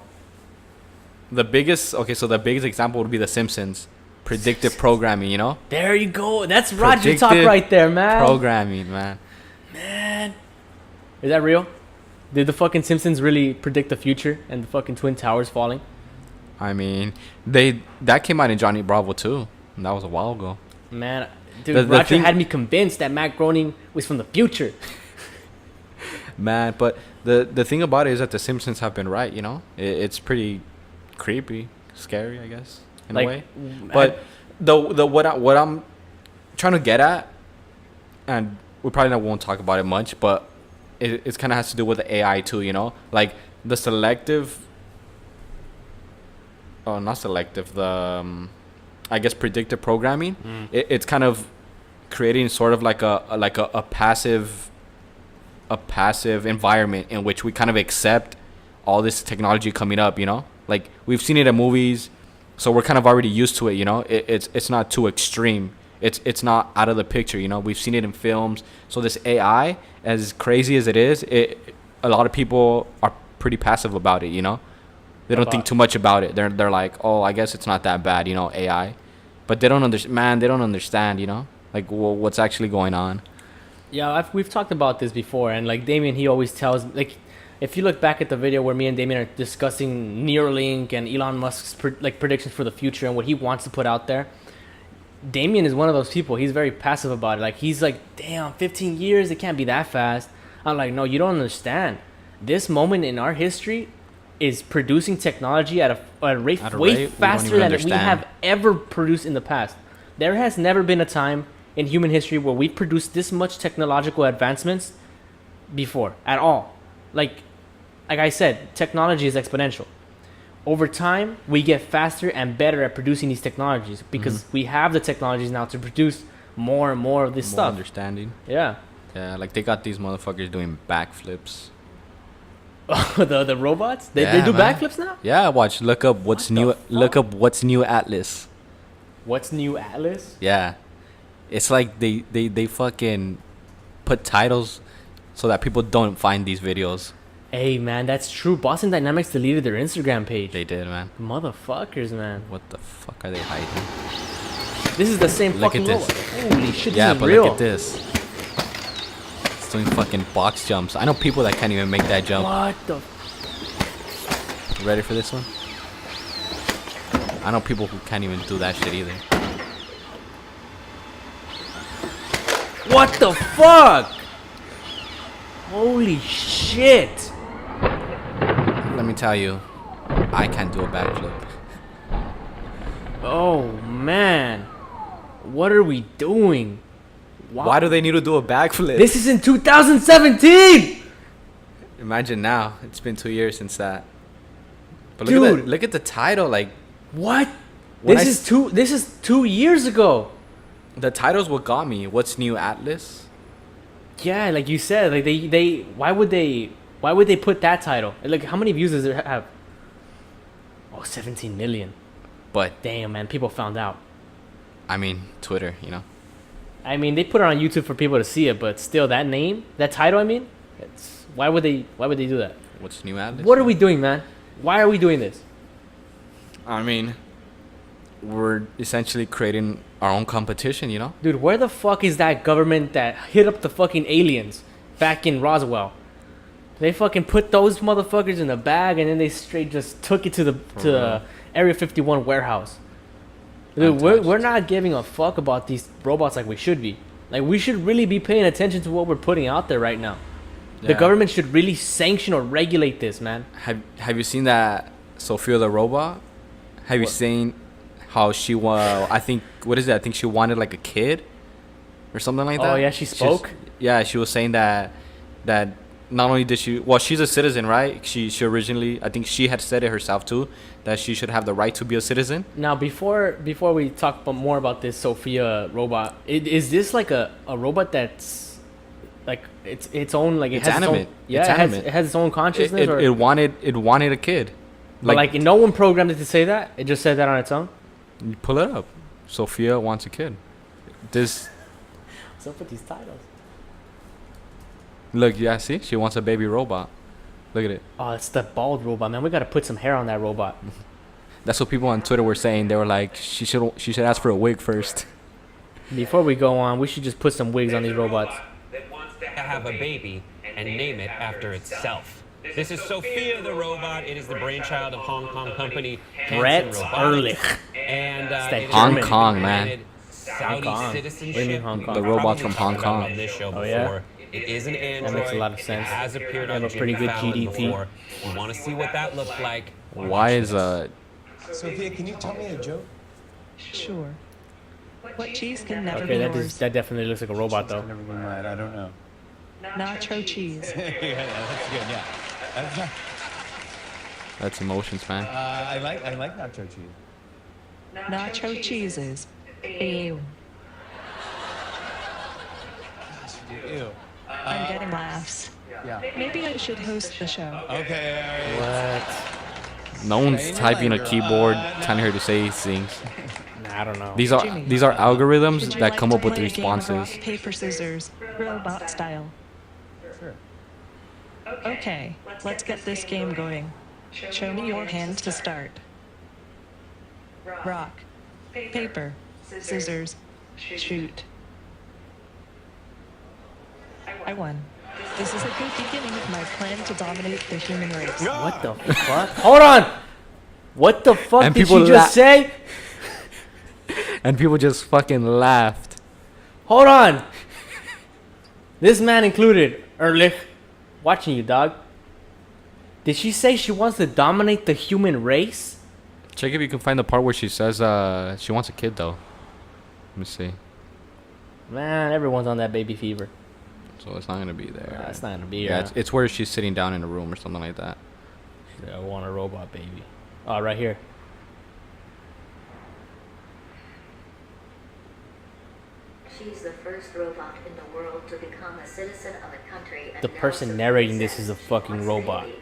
the biggest example would be The Simpsons. Predictive programming, you know? There you go. That's Roger talk Predictive right there, man. Programming, man. Man. Is that real? Did the fucking Simpsons really predict the future and the fucking Twin Towers falling? I mean, that came out in Johnny Bravo too. And that was a while ago. Man, dude, The Roger thing- had me convinced that Matt Groening was from the future. Man, but the thing about it is that The Simpsons have been right, you know? It's pretty creepy, scary, I guess, in a way. But what I'm trying to get at, and we probably won't talk about it much, but it kind of has to do with the AI too, you know? Like the selective, oh, not selective, I guess predictive programming. It's kind of creating sort of like a passive environment in which we kind of accept all this technology coming up, you know? Like we've seen it in movies, so we're kind of already used to it, you know? It's not too extreme. It's not out of the picture, you know? We've seen it in films. So this AI, as crazy as it is, a lot of people are pretty passive about it, you know? They don't think too much about it. They're like, "Oh, I guess it's not that bad, you know, AI." But they don't understand, you know? Like what's actually going on. Yeah, we've talked about this before, and like Damien, he always tells, like, if you look back at the video where me and Damien are discussing Neuralink and Elon Musk's predictions for the future and what he wants to put out there, Damien is one of those people. He's very passive about it. Like, he's like, damn, 15 years, it can't be that fast. I'm like, no, you don't understand. This moment in our history is producing technology at a rate way faster than we have ever produced in the past. There has never been a time in human history where we've produced this much technological advancements before at all. Like I said, technology is exponential. Over time, we get faster and better at producing these technologies because we have the technologies now to produce more and more of this More stuff. understanding. Yeah. Yeah, like they got these motherfuckers doing backflips. the robots? They Yeah, do man. backflips now? Yeah, watch. Look up what's What the new. fuck? Look up what's new Atlas. What's new Atlas? Yeah, it's like they fucking put titles so that people don't find these videos. Hey, man, that's true. Boston Dynamics deleted their Instagram page. They did, man. Motherfuckers, man. What the fuck are they hiding? This is the same Look fucking at robot. this. Holy shit, Yeah, this is but real. look at this. It's doing fucking box jumps. I know people that can't even make that jump. What the? Ready for this one? I know people who can't even do that shit either. What the fuck? Holy shit. Let me tell you, I can't do a backflip. Oh, man. What are we doing? Why do they need to do a backflip? This is in 2017. Imagine now. It's been 2 years since that. But Dude. Look at the title. Like, What? When This is 2 years ago. the title's what got me. What's new, Atlas? Yeah, like you said, like they why would they put that title? Like, how many views does it have? Oh, 17 million. But Damn, man, people found out. I mean, Twitter. You know. I mean, they put it on YouTube for people to see it, but still, that name, that title, I mean, it's why would they do that? What's new, Atlas? What are we doing, man? Why are we doing this? I mean, we're essentially creating our own competition. You know. Dude, where the fuck is that government that hit up the fucking aliens back in Roswell? They fucking put those motherfuckers in a bag and then they straight just took it to the Area 51 warehouse. Dude, we're not giving a fuck about these robots like we should be. Like, we should really be paying attention to what we're putting out there right now. The Yeah. government should really sanction or regulate this, man. Have you seen that Sophia the robot? Have you What? seen how she I think what is it? I think she wanted like a kid or something like that. Oh, yeah, she spoke? Yeah, she was saying that not only did she's a citizen, right? She originally, I think she had said it herself too, that she should have the right to be a citizen. Now, before we talk more about this Sophia robot, is this like a robot that's like its own, like It's has its own, animate. yeah, It's animate. it has its own consciousness, or It wanted a kid. but like no one programmed it to say that. It just said that on its own. You pull it up. Sophia wants a kid. This What's up with these titles? look, yeah, see, she wants a baby robot. Look at it. Oh, it's the bald robot, man. We gotta put some hair on that robot. That's what people on Twitter were saying. They were like, she should ask for a wig first. Before we go on, we should just put some wigs on these robots. That wants to have a baby and name it after itself. This is Sophia the robot. It is the brainchild of Hong Kong company Brett Hanson Robotics. Ehrlich. And that it Hong has Kong, been man. granted Saudi Hong Kong. citizenship. What do you mean Hong Kong? The robot's Probably from Hong talked about it Kong. on this show Oh, before. yeah? It is an Android. makes a lot of sense. It has appeared They have on a pretty Jimmy good Fallon GDP. before. You want to see what that looked like? Why is Sophia, can you tell me a joke? Sure. What cheese can never Okay, be that yours? that definitely looks like a robot though. Never been mad. I don't know. Nacho cheese. Yeah, that's good. Yeah. That's, that's emotions, man? I like nacho cheese. Nacho cheeses. Ew. Ew. I'm getting laughs. Yeah. Maybe I should host the show. Okay. What? No one's typing a keyboard telling her to say things. Nah, I don't know. These are Jimmy. algorithms Would you that like come to up with play a game of responses. rock, paper, scissors, robot style. Sure. Okay, let's get this game going. Show me your hands to start. Rock, paper, scissors, shoot. I won. This is a good beginning of my plan to dominate the human race. What the fuck? Hold on. What the fuck And did people she just say? And people just fucking laughed. Hold on. This man included, Ehrlich, watching you, dog. Did she say she wants to dominate the human race? Check if you can find the part where she says she wants a kid though. Let me see. Man, everyone's on that baby fever. So it's not gonna be there. Nah, it's not gonna be Yeah, here. it's where she's sitting down in a room or something like that. I want a robot baby. Oh, right here. She's the first robot in the world to become a citizen of a country. And The now person supports narrating this says is a she fucking wants robot. baby.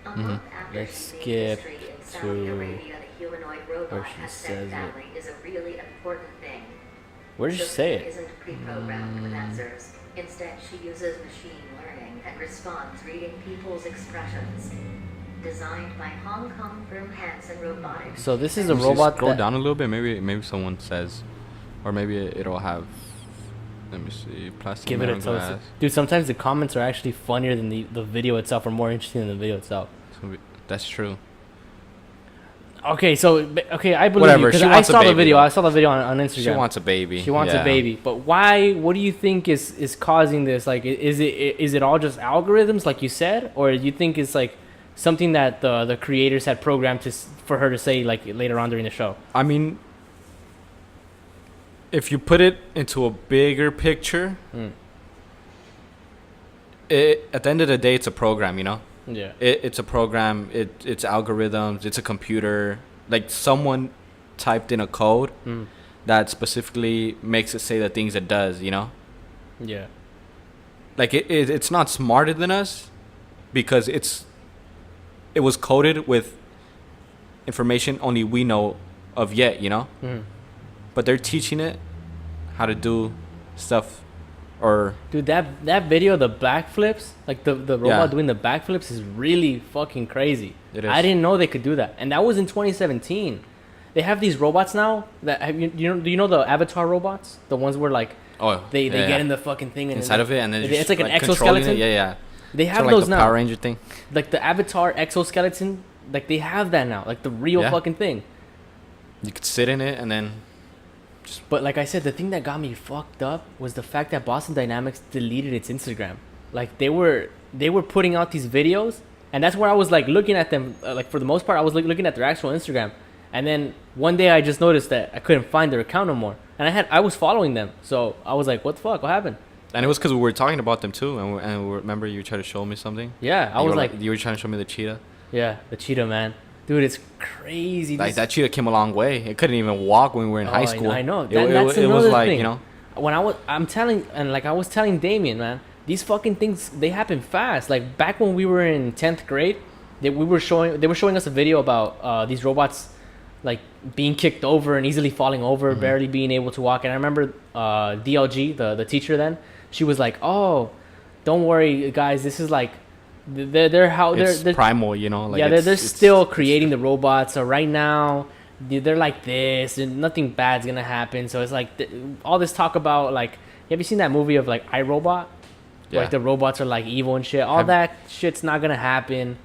A month after Let's she made skip history in Saudi to Arabia, the humanoid robot where she has said says it. family is a really important thing. Where did she Sophia say it? Isn't pre-programmed with answers. Instead, she uses machine learning and responds reading people's expressions. Designed by Hong Kong firm Hanson Robotics. So this is a Let's just robot Scroll that... down a little bit. Maybe someone says, or maybe it'll have. Let me see. Plastic Give it a metal toast. glass. Dude, sometimes the comments are actually funnier than the video itself, or more interesting than the video itself. That's true. Okay, so I believe Whatever, you because she I wants a saw the baby, video. though. I saw the video on Instagram. She wants a baby. She wants a Yeah. baby, but why? What do you think is causing this? Like, is it all just algorithms, like you said, or do you think it's like something that the creators had programmed for her to say like later on during the show? I mean, if you put it into a bigger picture, at the end of the day, it's a program, you know? Yeah. It's a program, it's algorithms, it's a computer. Like, someone typed in a code that specifically makes it say the things it does, you know? Yeah. Like, it's not smarter than us because it was coded with information only we know of yet, you know? But they're teaching it how to do stuff. Or Dude, that video, the backflips, like the robot Yeah. doing the backflips is really fucking crazy. It is. I didn't know they could do that, and that was in 2017. They have these robots now that have do you know the Avatar robots, the ones where like they get in the fucking thing and inside of it, and then it's like an controlling exoskeleton. it. Yeah. They have Sort of like those the now. Power Ranger thing. Like the Avatar exoskeleton, like they have that now, like the real Yeah. fucking thing. You could sit in it and then But like I said, the thing that got me fucked up was the fact that Boston Dynamics deleted its Instagram. Like they were putting out these videos, and that's where I was like looking at them. Like for the most part, I was looking at their actual Instagram, and then one day I just noticed that I couldn't find their account no more, and I was following them, so I was like, what the fuck? What happened? and it was because we were talking about them too, and remember you tried to show me something. Yeah, I You was were like, you were trying to show me the cheetah. yeah, the cheetah, man. Dude, it's crazy. Like This- that cheetah came a long way. It couldn't even walk when we were in high school. I know. It, That's it was another like thing. you know. When I was telling Damien, man, these fucking things, they happen fast. Like back when we were in 10th grade, they were showing us a video about these robots like being kicked over and easily falling over, barely being able to walk. And I remember DLG, the teacher then, she was like, "Oh, don't worry, guys. This is like they're primal, you know. Like yeah, it's they're still creating the robots. So right now, they're like this, and nothing bad's gonna happen. So it's like all this talk about like, have you seen that movie of like iRobot? Yeah. Like the robots are like evil and shit. All that shit's not gonna happen.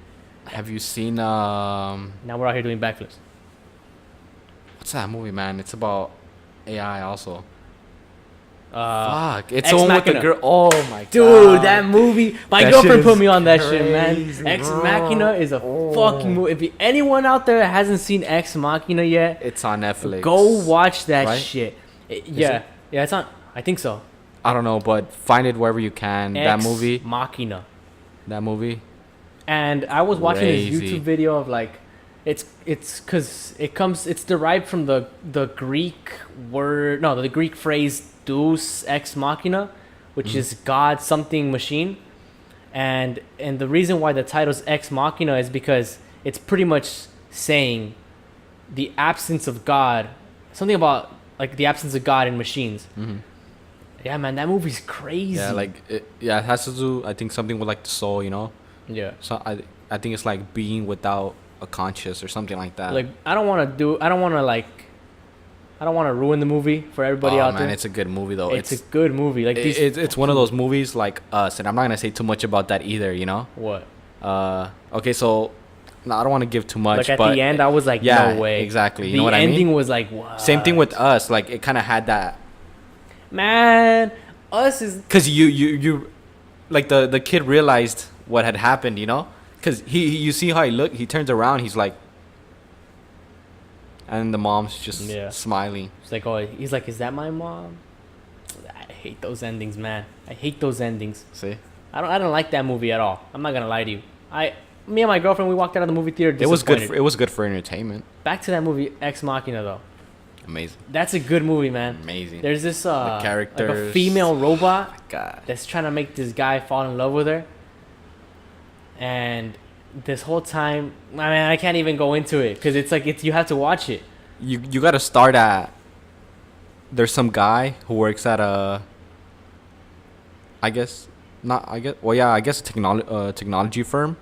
Have you seen Now we're out here doing backflips. what's that movie, man? It's about AI also. Fuck, it's Ex the one with the Machina. girl. Oh my god, Dude, that movie. My That girlfriend shit put is me on that shit, man. crazy, Ex bro. Machina is a fucking movie. If anyone out there that hasn't seen Ex Machina yet, It's on Netflix. go watch that Right? shit. it? Yeah, it's on. I think so. I don't know, but find it wherever you can. Ex That movie. Machina. That movie. And I was watching this Crazy. YouTube video of like, it's because it's derived from the Greek word, no, the Greek phrase Deus ex machina, which is God something machine, and the reason why the title's ex machina is because it's pretty much saying the absence of God, something about like the absence of God in machines. Yeah, man, that movie's crazy. Yeah, like it has to do. I think something with like the soul, you know. yeah. So I think it's like being without a conscious or something like that. Like I don't want to ruin the movie for everybody out man, there. it's a good movie though. It's a good movie. Like these it's one of those movies like Us, and I'm not gonna say too much about that either. You know. what? Okay, so no, I don't want to give too much. Like at but the end, I was like, yeah, no way. exactly. You The know what I mean? ending was like, what? Same thing with Us. Like it kind of had that. Man, Us is Cause you, like the kid realized what had happened. You know. Cause you see how he looked. He turns around. He's like. And the mom's just smiling. it's like, oh, he's like, is that my mom? I hate those endings, man. I hate those endings. See. I don't like that movie at all. I'm not gonna lie to you. Me and my girlfriend, we walked out of the movie theater. It was good. disappointed. It was good for entertainment. Back to that movie, Ex Machina, though. Amazing. That's a good movie, man. Amazing. There's this like a characters. female robot God. that's trying to make this guy fall in love with her, and this whole time, I mean, I can't even go into it because it's like you have to watch it. You got to start at. There's some guy who works at a. I guess not. I guess well, yeah, I guess technology firm,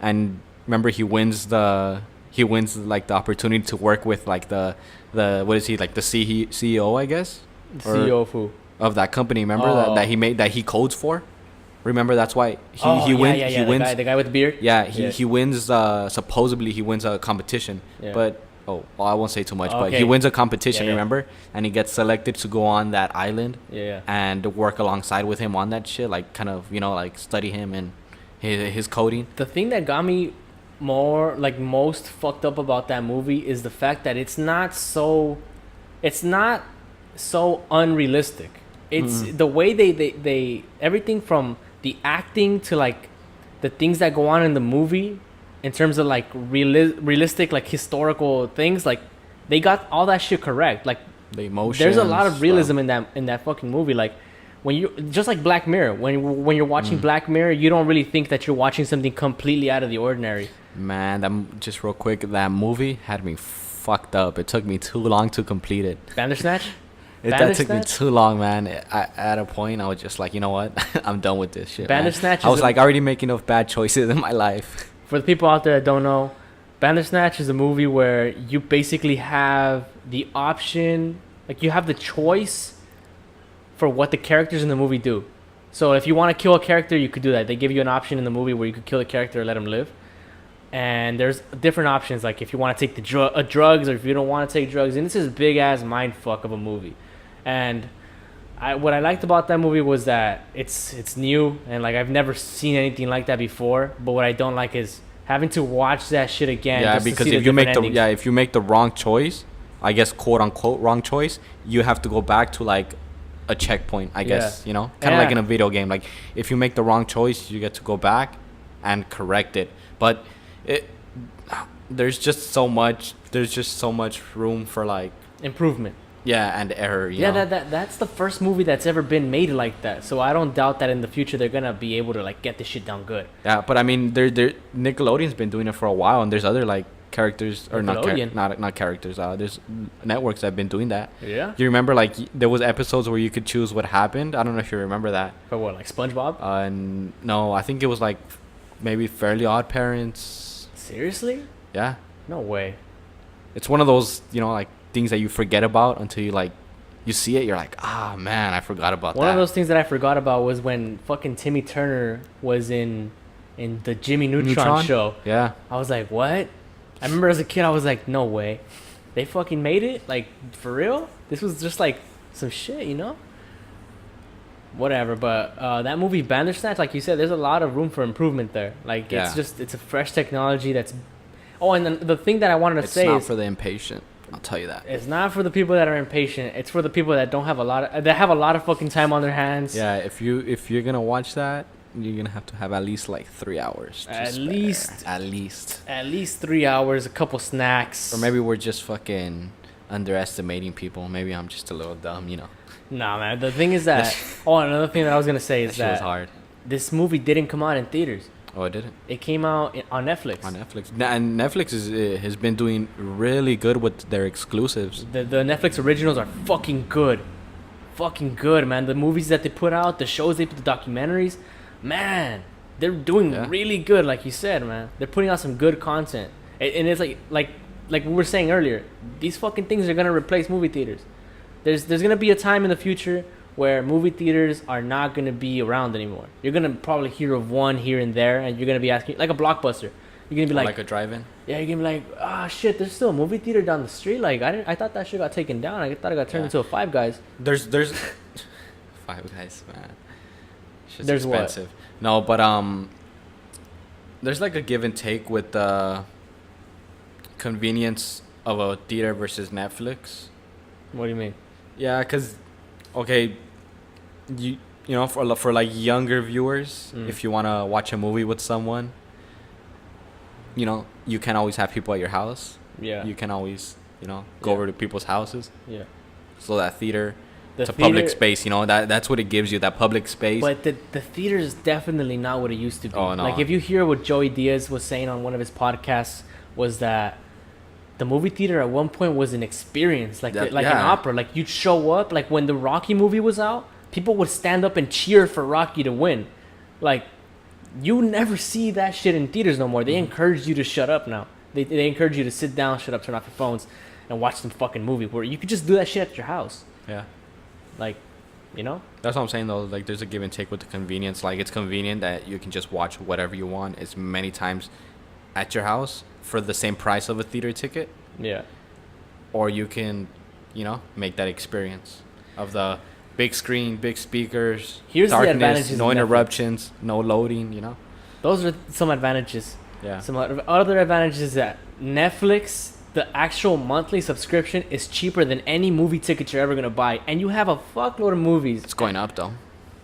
and remember he wins like the opportunity to work with like the what is he like the CEO, I guess, CEO of who? of that company. Remember Oh. that he made that he codes for. Remember that's why he Yeah, wins. yeah, He yeah. wins. The guy with the beard. Yeah, he wins. Supposedly he wins a competition, Yeah. but well, I won't say too much. But Okay. he wins a competition, Yeah, yeah. remember? And he gets selected to go on that island Yeah. and work alongside with him on that shit, like kind of like study him and his coding. The thing that got me most fucked up about that movie is the fact that it's not so unrealistic. It's the way they everything from the acting to like the things that go on in the movie in terms of like realistic like historical things, like they got all that shit correct. Like The emotion. there's a lot of realism in that fucking movie. Like when you just like Black Mirror, when you're watching Black Mirror, you don't really think that you're watching something completely out of the ordinary. Man, just real quick, that movie had me fucked up. It took me too long to complete it. Bandersnatch. That took me Bandersnatch? too long, man. At a point, I was just like, you know what? I'm done with this shit. Man. Bandersnatch I is was a- like already making enough bad choices in my life. For the people out there that don't know, Bandersnatch is a movie where you basically have the option, like you have the choice for what the characters in the movie do. So if you want to kill a character, you could do that. They give you an option in the movie where you could kill a character or let him live. And there's different options, like if you want to take the drugs or if you don't want to take drugs. And this is a big ass mind fuck of a movie. And what I liked about that movie was that it's new and like I've never seen anything like that before. But what I don't like is having to watch that shit again. Yeah, just to because see if you make different endings. if you make the wrong choice, I guess quote unquote wrong choice, you have to go back to like a checkpoint. I guess kind of like Yeah. in a video game. Like if you make the wrong choice, you get to go back and correct it. But there's just so much room for like Improvement. and error. You Yeah, know? that's the first movie that's ever been made like that. So I don't doubt that in the future they're gonna be able to like get this shit down good. Yeah, but I mean, Nickelodeon's been doing it for a while, and there's other like characters or Nickelodeon? not characters. There's networks that have been doing that. Yeah. Do you remember like there was episodes where you could choose what happened? I don't know if you remember that. For what, like SpongeBob? And no, I think it was like maybe Fairly Odd Parents. Seriously? Yeah, No way. it's one of those like things that you forget about until you see it. You're like, ah man, I forgot about that. One of those things that I forgot about was when fucking Timmy Turner was in the Jimmy Neutron show. Yeah. I was like, what? I remember as a kid, I was like, no way. They fucking made it? Like, for real? This was just like some shit, you know? Whatever, but that movie Bandersnatch, like you said, there's a lot of room for improvement there. Like, Yeah. it's a fresh technology that's... Oh, and then the thing that I wanted to It's say not is... for the impatient. I'll tell you that. It's not for the people that are impatient. It's for the people that don't have that have a lot of fucking time on their hands. Yeah, if you're gonna watch that, you're gonna have to have at least like 3 hours. to At spare. least. At least. At least 3 hours, a couple snacks. Or maybe we're just fucking underestimating people. Maybe I'm just a little dumb, Nah, man. The thing is that... Oh, another thing that I was gonna say That is shit was that hard. this movie didn't come out in theaters. Oh, it didn't. It came out on Netflix. On Netflix. And Netflix has been doing really good with their exclusives. The Netflix originals are fucking good. Fucking good, man. The movies that they put out, the shows they put, the documentaries, man, they're doing Yeah. really good, like you said, man. They're putting out some good content. And it's like we were saying earlier, these fucking things are gonna replace movie theaters. There's gonna be a time in the future where movie theaters are not gonna be around anymore. You're gonna probably hear of one here and there, and you're gonna be asking, like a Blockbuster. You're gonna be Like a drive-in. yeah, you're gonna be like, ah, shit, there's still a movie theater down the street. Like, I thought that shit got taken down. I thought it got turned Yeah. into a Five Guys. There's Five Guys, man. Shit's There's what? expensive. No, but there's like a give and take with the convenience of a theater versus Netflix. What do you mean? Yeah, cause okay, you know for like younger viewers, if you wanna watch a movie with someone, you can always have people at your house. Yeah. You can always go Yeah. over to people's houses. Yeah. So that theater, The it's a public theater- space. That's what it gives you. That public space. But the theater is definitely not what it used to be. Oh, no. Like, if you hear what Joey Diaz was saying on one of his podcasts, was that the movie theater at one point was an experience, like That- an yeah. opera. Like, you'd show up, like when the Rocky movie was out, people would stand up and cheer for Rocky to win. Like, you never see that shit in theaters no more. They encourage you to shut up now. They encourage you to sit down, shut up, turn off your phones, and watch some fucking movie. Where you could just do that shit at your house. Yeah. Like, you know? That's what I'm saying though. Like, there's a give and take with the convenience. Like, it's convenient that you can just watch whatever you want as many times at your house for the same price of a theater ticket. Yeah. Or you can, you know, make that experience of the big screen, big speakers, Here's the darkness, advantages no of Netflix. interruptions, no loading. You know. Those are some advantages. Yeah. Some other advantages is that Netflix, the actual monthly subscription, is cheaper than any movie ticket you're ever gonna buy, and you have a fuckload of movies. It's going up though.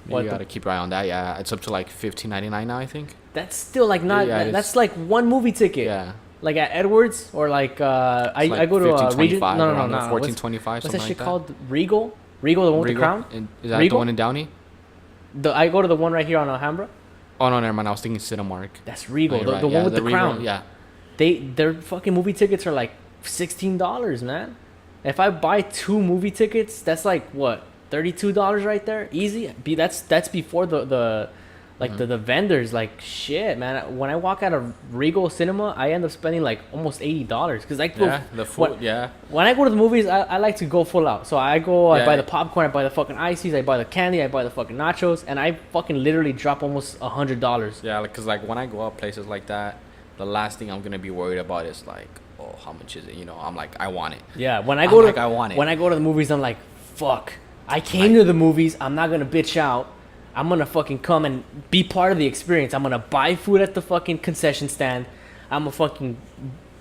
What You the- gotta keep your eye on that. Yeah, it's up to like $15.99 now, I think. That's still like not. Yeah, it that's is. like one movie ticket. Yeah. Like at Edwards or like It's I like go to Regent. 15.25 No, around there, no. 14.25, What's something that like shit that. called? Regal. Regal, the one with the crown. Is that Regal? the one in Downey? I go to the one right here on Alhambra. Oh no, never mind. I was thinking Cinemark. That's Regal, Oh, you're the, right. the Yeah, one with the Regal, crown. Yeah. Their fucking movie tickets are like $16, man. If I buy 2 movie tickets, that's like what, $32 right there, easy. That's before the vendors. Like, shit, man. When I walk out of Regal Cinema, I end up spending like almost $80 because I go. Yeah, the food. Yeah. When I go to the movies, I like to go full out. So I go, I Yeah. buy the popcorn, I buy the fucking ices, I buy the candy, I buy the fucking nachos, and I fucking literally drop almost $100. Yeah, because like when I go out places like that, the last thing I'm gonna be worried about is like, oh, how much is it? You know, I'm like, I want it. Yeah, when I I'm go like, to I want it. when I go to the movies, I'm like, fuck. I came to the movies. I'm not gonna bitch out. I'm gonna fucking come and be part of the experience. I'm gonna buy food at the fucking concession stand. I'm gonna fucking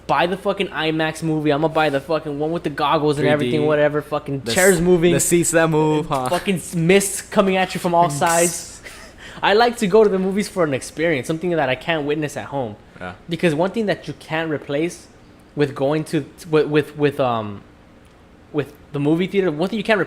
buy the fucking IMAX movie. I'm gonna buy the fucking one with the goggles and 3D, everything, whatever. Fucking chairs moving. The seats that move, huh? Fucking mist coming at you from all sides. I like to go to the movies for an experience, something that I can't witness at home. Yeah. Because one thing that you can't replace with going to with the movie theater, one thing you can't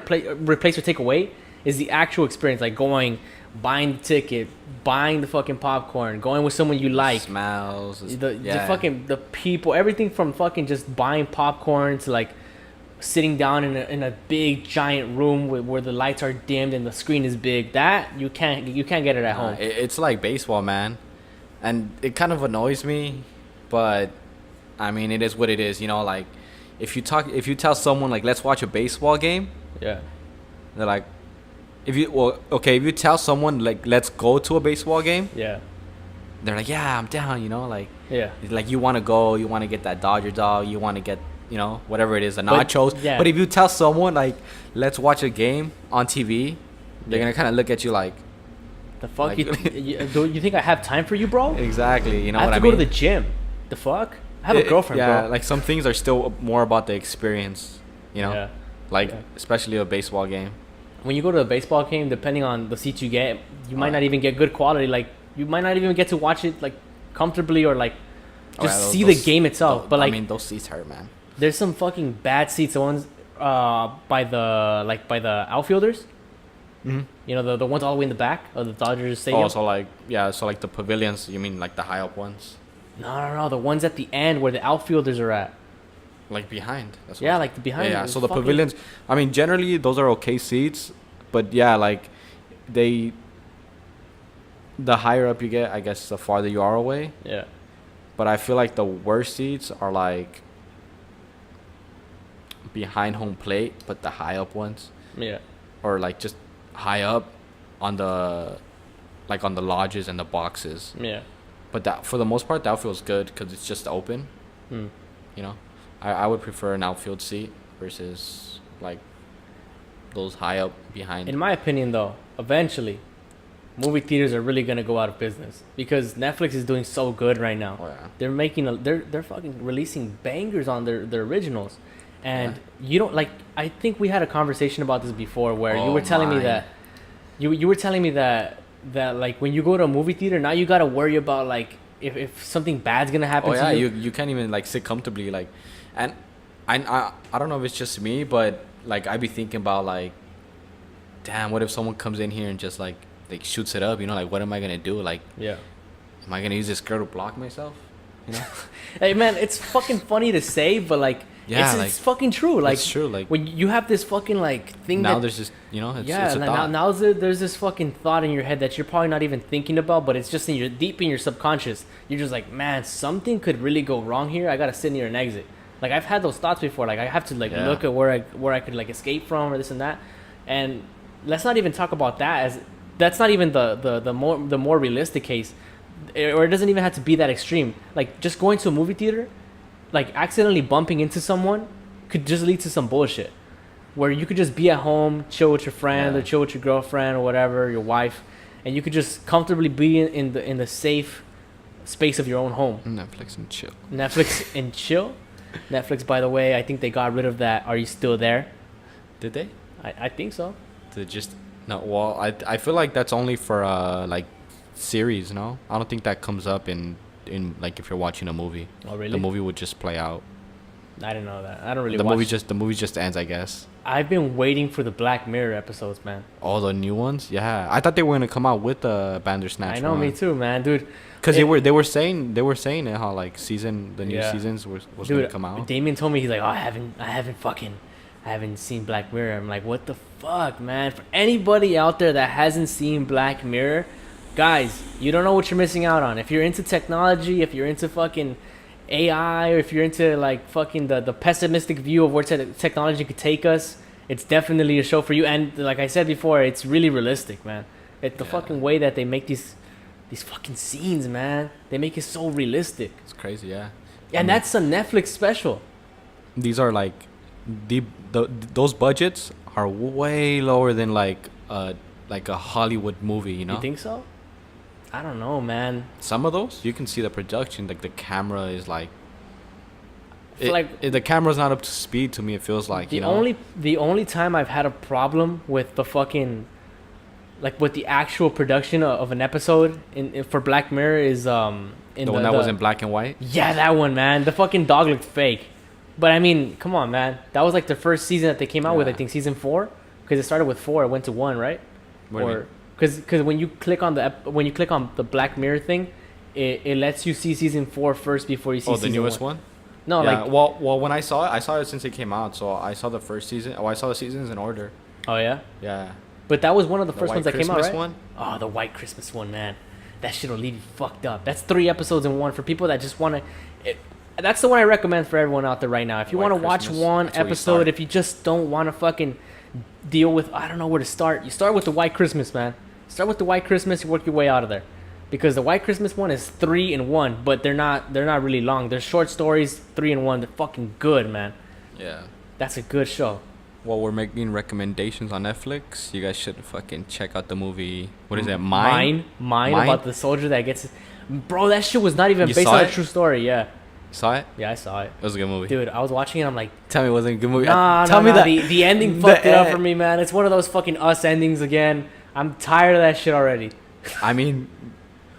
replace or take away is the actual experience, like going, buying the ticket, buying the fucking popcorn, going with someone you like, Smells. the fucking the people, everything from fucking just buying popcorn to like sitting down in a big giant room where the lights are dimmed and the screen is big. That you can't get it at home. It's like baseball, man, and it kind of annoys me, but I mean, it is what it is. You know, like if you tell someone like, let's watch a baseball game, Yeah. they're like, if you tell someone like, let's go to a baseball game, Yeah. they're like, yeah, I'm down. You know, like Yeah. like you want to go, you want to get that Dodger dog, you want to get, you know, whatever it is, the But, nachos. yeah. But if you tell someone like, let's watch a game on TV, they're gonna kind of look at you like, The fuck? Like- You think I have time for you, bro? exactly, you know I have what to I go mean? to the gym. The fuck? I have a girlfriend, yeah, bro. like some things are still more about the experience, you know, Yeah. like Yeah. especially a baseball game. When you go to a baseball game, depending on the seats you get, you might Oh, not yeah. even get good quality. Like, you might not even get to watch it like comfortably or like Oh, just yeah, see the game itself. But like, I mean, those seats hurt, man. there's some fucking bad seats. The ones by the outfielders. Mm-hmm. You know, the ones all the way in the back of the Dodgers stadium. Oh, so like the pavilions. You mean like the high up ones, No. The ones at the end where the outfielders are at. like behind? That's Yeah, what- like the behind. Yeah, is so the fucking- pavilions. I mean, generally those are okay seats, but yeah, like the higher up you get, I guess the farther you are away. Yeah. But I feel like the worst seats are like behind home plate, but the high up ones, Yeah. or like just high up on the lodges and the boxes. Yeah. But that, for the most part, the outfield's good because it's just open. Hmm. You know, I would prefer an outfield seat versus like those high up behind. In my opinion, though, eventually, movie theaters are really gonna go out of business because Netflix is doing so good right now. Oh, yeah. They're making they're fucking releasing bangers on their originals, and you don't like. I think we had a conversation about this before where you Oh, were telling me my. that you were telling me that like when you go to a movie theater now you gotta worry about like if something bad's gonna happen Oh to yeah, you. you can't even like sit comfortably like, and I don't know if it's just me, but like I be thinking about like, damn, what if someone comes in here and just like shoots it up, you know, like what am I gonna do? Like, Yeah. am I gonna use this girl to block myself? You know? Hey man, it's fucking funny to say, but like Yeah, it's fucking true. Like, it's true. Like, when you have this fucking like thing now that there's just, you know, it's yeah, a now, thought. now there's this fucking thought in your head that you're probably not even thinking about, but it's just in your deep in your subconscious. You're just like, man, something could really go wrong here. I gotta sit near an exit. Like, I've had those thoughts before. Like, I have to like Yeah. look at where I could like escape from or this and that. And let's not even talk about that, as that's not even the more realistic case, or it doesn't even have to be that extreme. Like, just going to a movie theater, like accidentally bumping into someone could just lead to some bullshit where you could just be at home, chill with your friend Yeah. or chill with your girlfriend or whatever, your wife, and you could just comfortably be in the safe space of your own home. Netflix and chill. Netflix and chill. Netflix, by the way, I think they got rid of that. Are you still there? Did they? I think so. To just no. Well, I feel like that's only for like series. No, I don't think that comes up in like if you're watching a movie. Oh, really? The movie would just play out. I didn't know that. I don't really The watch. movie just ends, I guess. I've been waiting for the Black Mirror episodes, man. All the new ones, yeah. I thought they were gonna come out with the Bandersnatch. I know, me too, man, dude. Because It- they were saying it how like the new Yeah. seasons was Dude, gonna come out. Damien told me, he's like, oh, I haven't seen Black Mirror. I'm like, what the fuck, man? For anybody out there that hasn't seen Black Mirror, guys, you don't know what you're missing out on. If you're into technology, if you're into fucking AI, or if you're into like fucking the pessimistic view of where technology could take us, it's definitely a show for you. And like I said before, it's really realistic, man. The Yeah. fucking way that they make these fucking scenes, man, they make it so realistic. It's crazy, yeah. And that's a Netflix special. These are like those budgets are way lower than like a Hollywood movie, you know. You think so? I don't know, man. Some of those you can see the production, like the camera is like. Like The camera's not up to speed to me. It feels like the you know. the only time I've had a problem with the fucking, like with the actual production of an episode for Black Mirror is in the one that was in black and white. Yeah, that one, man. The fucking dog looked fake. But I mean, come on, man. That was like the first season that they came out with. I Yeah. think season 4, because it started with 4, it went to 1, right? What do you mean? Because when you click on the Black Mirror thing, it lets you see season 4 first before you see. Oh, season the newest 1. one. No, Yeah, like well, when I saw it since it came out. So I saw the first season. Oh, I saw the seasons in order. oh yeah. Yeah. But that was one of the The first White ones that came out, Christmas right? one? Oh, the White Christmas one, man. That shit'll leave you fucked up. That's 3 episodes in one for people that just want to. That's the one I recommend for everyone out there right now. If you White want to watch Christmas, one that's where you episode, start. if you just don't want to fucking deal with, I don't know where to start. You start with the White Christmas, man. Start with the White Christmas. You work your way out of there, because the White Christmas one is 3 in 1, but they're not really long. They're short stories, 3 in 1. They're fucking good, man. Yeah. That's a good show. Well, we're making recommendations on Netflix. You guys should fucking check out the movie. What is it? Mine. Mine about the soldier that gets. Bro, that shit was not even You based saw on a it? true story. Yeah, Saw it? yeah, I saw it. It was a good movie. Dude, I was watching it. I'm like, Tell me it wasn't a good movie. nah, the ending the fucked it up e- for me, man. It's one of those fucking Us endings again. I'm tired of that shit already. I mean,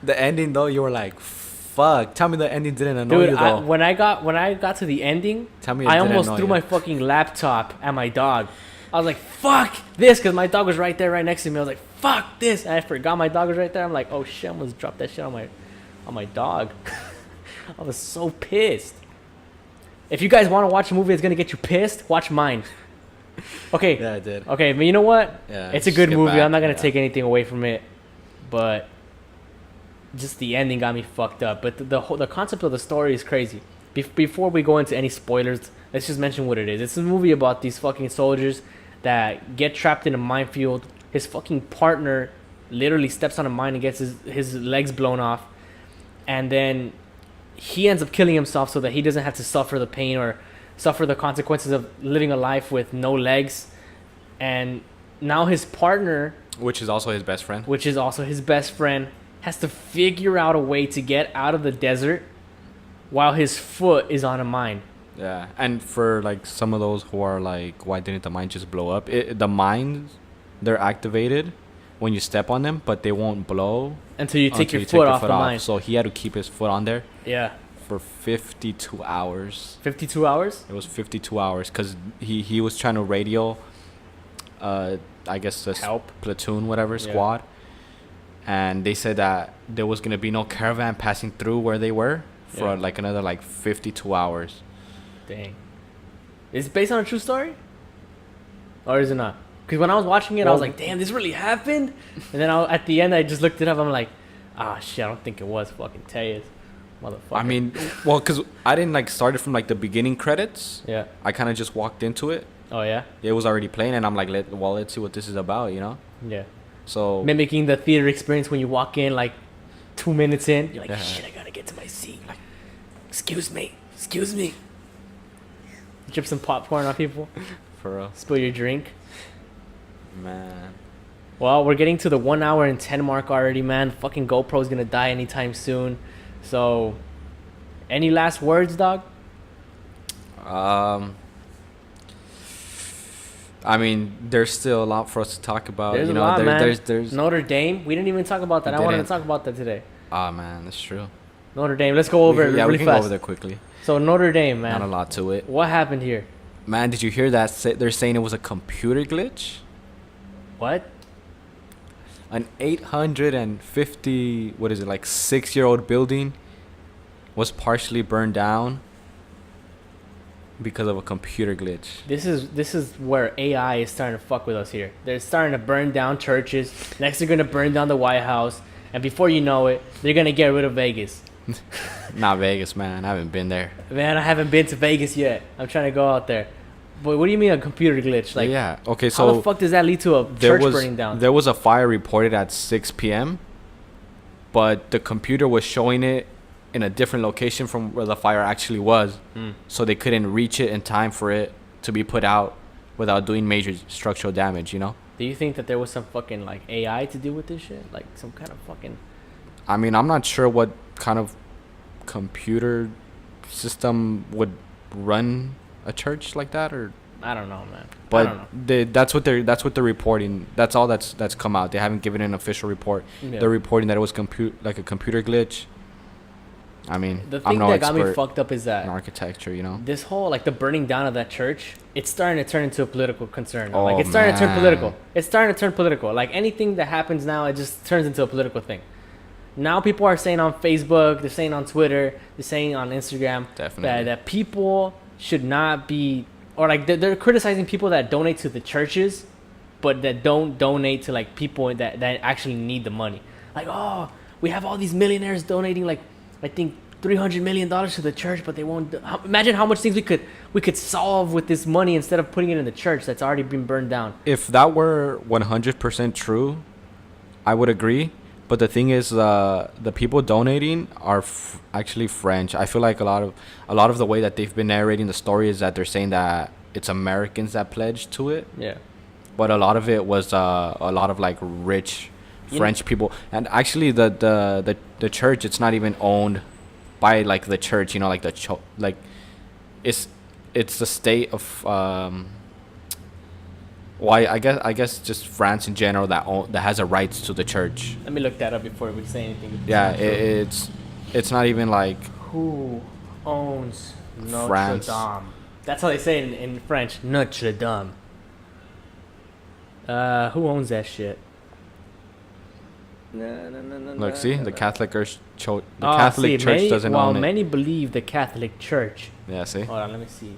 the ending though, you were like, "Fuck!" Tell me the ending didn't annoy Dude, you though. when I got to the ending, Tell me it I didn't almost annoy threw you. my fucking laptop at my dog. I was like, fuck this, because my dog was right there, right next to me. I was like, fuck this. And I forgot my dog was right there. I'm like, oh shit, I almost dropped that shit on my dog. I was so pissed. If you guys want to watch a movie that's going to get you pissed, watch Mine. Okay. Yeah, I did. Okay, but you know what? Yeah, It's a good skip movie. back, I'm not going to yeah. take anything away from it. But just the ending got me fucked up. But the concept of the story is crazy. Before we go into any spoilers, let's just mention what it is. It's a movie about these fucking soldiers that get trapped in a minefield. His fucking partner literally steps on a mine and gets his legs blown off. And then he ends up killing himself so that he doesn't have to suffer the pain or suffer the consequences of living a life with no legs. And now his partner, Which is also his best friend. which is also his best friend, has to figure out a way to get out of the desert while his foot is on a mine. Yeah, and for like some of those who are like, why didn't the mine just blow up? The mines, they're activated when you step on them, but they won't blow Until you take until your foot off the mine. So he had to keep his foot on there Yeah. for 52 hours. 52 hours? It was 52 hours because he was trying to radio, I guess this Help. platoon, whatever, Yeah. squad. And they said that there was going to be no caravan passing through where they were for Yeah. like another like 52 hours. Dang. Is it based on a true story? Or is it not? Because when I was watching it, I was like, damn, this really happened? And then at the end, I just looked it up. I'm like, ah, shit, I don't think it was fucking Tellez. Motherfucker. I mean, well, because I didn't like start it from like the beginning credits. Yeah. I kind of just walked into it. Oh, yeah? It was already playing, and I'm like, let's see what this is about, you know? Yeah. So Mimicking the theater experience when you walk in like 2 minutes in. You're like, Yeah. shit, I gotta get to my seat. Like, excuse me. Drip some popcorn on people. for real, Spill your drink. man. Well, we're getting to the 1 hour and 10 mark already, man. Fucking GoPro's gonna die anytime soon. So, any last words, dog? I mean, there's still a lot for us to talk about. There's you a know, lot, man. there's. Notre Dame. We didn't even talk about that. We I wanted to didn't. talk about that today. Ah, man, that's true. Notre Dame. Let's go over it Yeah, really we can go fast. over there quickly. So Notre Dame, man. Not a lot to it. What happened here? Man, did you hear that? They're saying it was a computer glitch. What? An 850, what is it, like 6-year-old building was partially burned down because of a computer glitch. This is where AI is starting to fuck with us here. They're starting to burn down churches. Next, they're gonna burn down the White House, and before you know it, they're gonna get rid of Vegas. Not Vegas, man. I haven't been there. Man, I haven't been to Vegas yet. I'm trying to go out there. But what do you mean a computer glitch? Like, Yeah. Okay, how so the fuck does that lead to a church burning down? there was a fire reported at 6 p.m., but the computer was showing it in a different location from where the fire actually was. So they couldn't reach it in time for it to be put out without doing major structural damage, you know? Do you think that there was some fucking like AI to do with this shit? Like some kind of fucking... I mean, I'm not sure what kind of computer system would run a church like that, or I don't know, man. I but don't know. that's what they're reporting. That's all that's come out. They haven't given an official report. Yeah. They're reporting that it was like a computer glitch. I mean, The I'm thing no that got me expert fucked up is in that architecture, you know. this whole like the burning down of that church, it's starting to turn into a political concern. Oh, Like it's starting to turn man. political. It's starting to turn political. Like anything that happens now, it just turns into a political thing. Now people are saying on Facebook, they're saying on Twitter, they're saying on Instagram Definitely. that people should not be, or like they're criticizing people that donate to the churches, but that don't donate to like people that actually need the money. Like, oh, we have all these millionaires donating like I think $300 million to the church, but they won't. Imagine how much things we could solve with this money instead of putting it in the church that's already been burned down. If that were 100% true, I would agree. But the thing is, the people donating are actually French. I feel like a lot of the way that they've been narrating the story is that they're saying that it's Americans that pledged to it. Yeah. But a lot of it was a lot of like rich French people, and actually the church, it's not even owned by like the church, you know, like like it's the state of I guess just France in general that has a rights to the church. Let me look that up before we say anything. Yeah, it's not even like Who owns Notre France. Dame? That's how they say it in French. Notre Dame. Who owns that shit? look, see, the Catholic Catholic Church doesn't own it. Many believe the Catholic Church. Yeah, see, Hold on, let me see.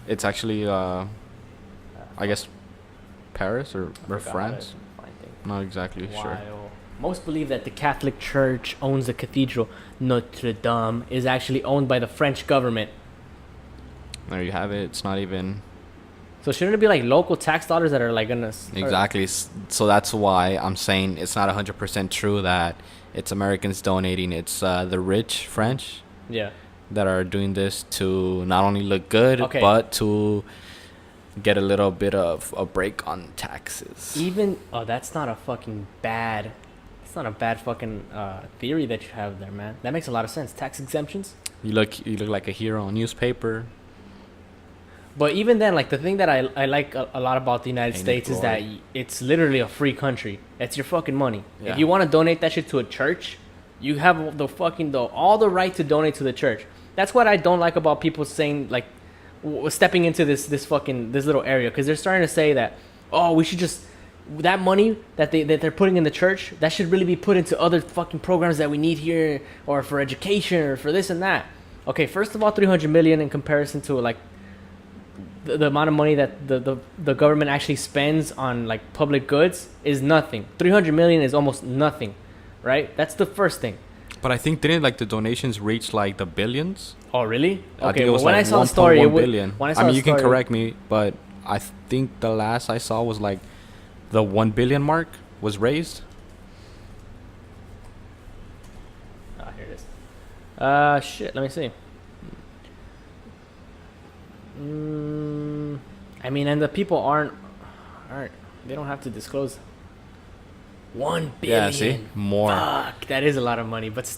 it's actually I guess Paris or Forgot France. it. Find things. Not exactly sure. While most believe that the Catholic Church owns the cathedral, Notre Dame is actually owned by the French government. There you have it. It's not even So shouldn't it be like local tax dollars that are like gonna exactly. So that's why I'm saying it's not 100% true that it's Americans donating. It's the rich French Yeah. that are doing this to not only look good, Okay. but to get a little bit of a break on taxes. That's not a fucking bad. It's not a bad fucking theory that you have there, man. That makes a lot of sense. Tax exemptions. You look like a hero on newspaper. But even then, like the thing that I like a lot about the United Ain't States it is that glory? it's literally a free country. It's your fucking money. Yeah. If you want to donate that shit to a church, you have all the right to donate to the church. That's what I don't like about people saying like stepping into this little area, because they're starting to say that, oh, we should just, that money that they're putting in the church, that should really be put into other fucking programs that we need here, or for education, or for this and that. Okay, first of all, 300 million in comparison to like the amount of money that the government actually spends on like public goods is nothing. 300 million is almost nothing, right? That's the first thing. But I think didn't like the donations reach like the billions? Oh, really? I think Okay, it well, was when like I saw the story, 1.1 billion. when I saw I mean, the you can story- correct me, but I think the last I saw was like the 1 billion mark was raised. Ah, here it is. Shit. Let me see. I mean, and the people aren't. They don't have to disclose. 1 billion. Yeah, see, more. Fuck, that is a lot of money. But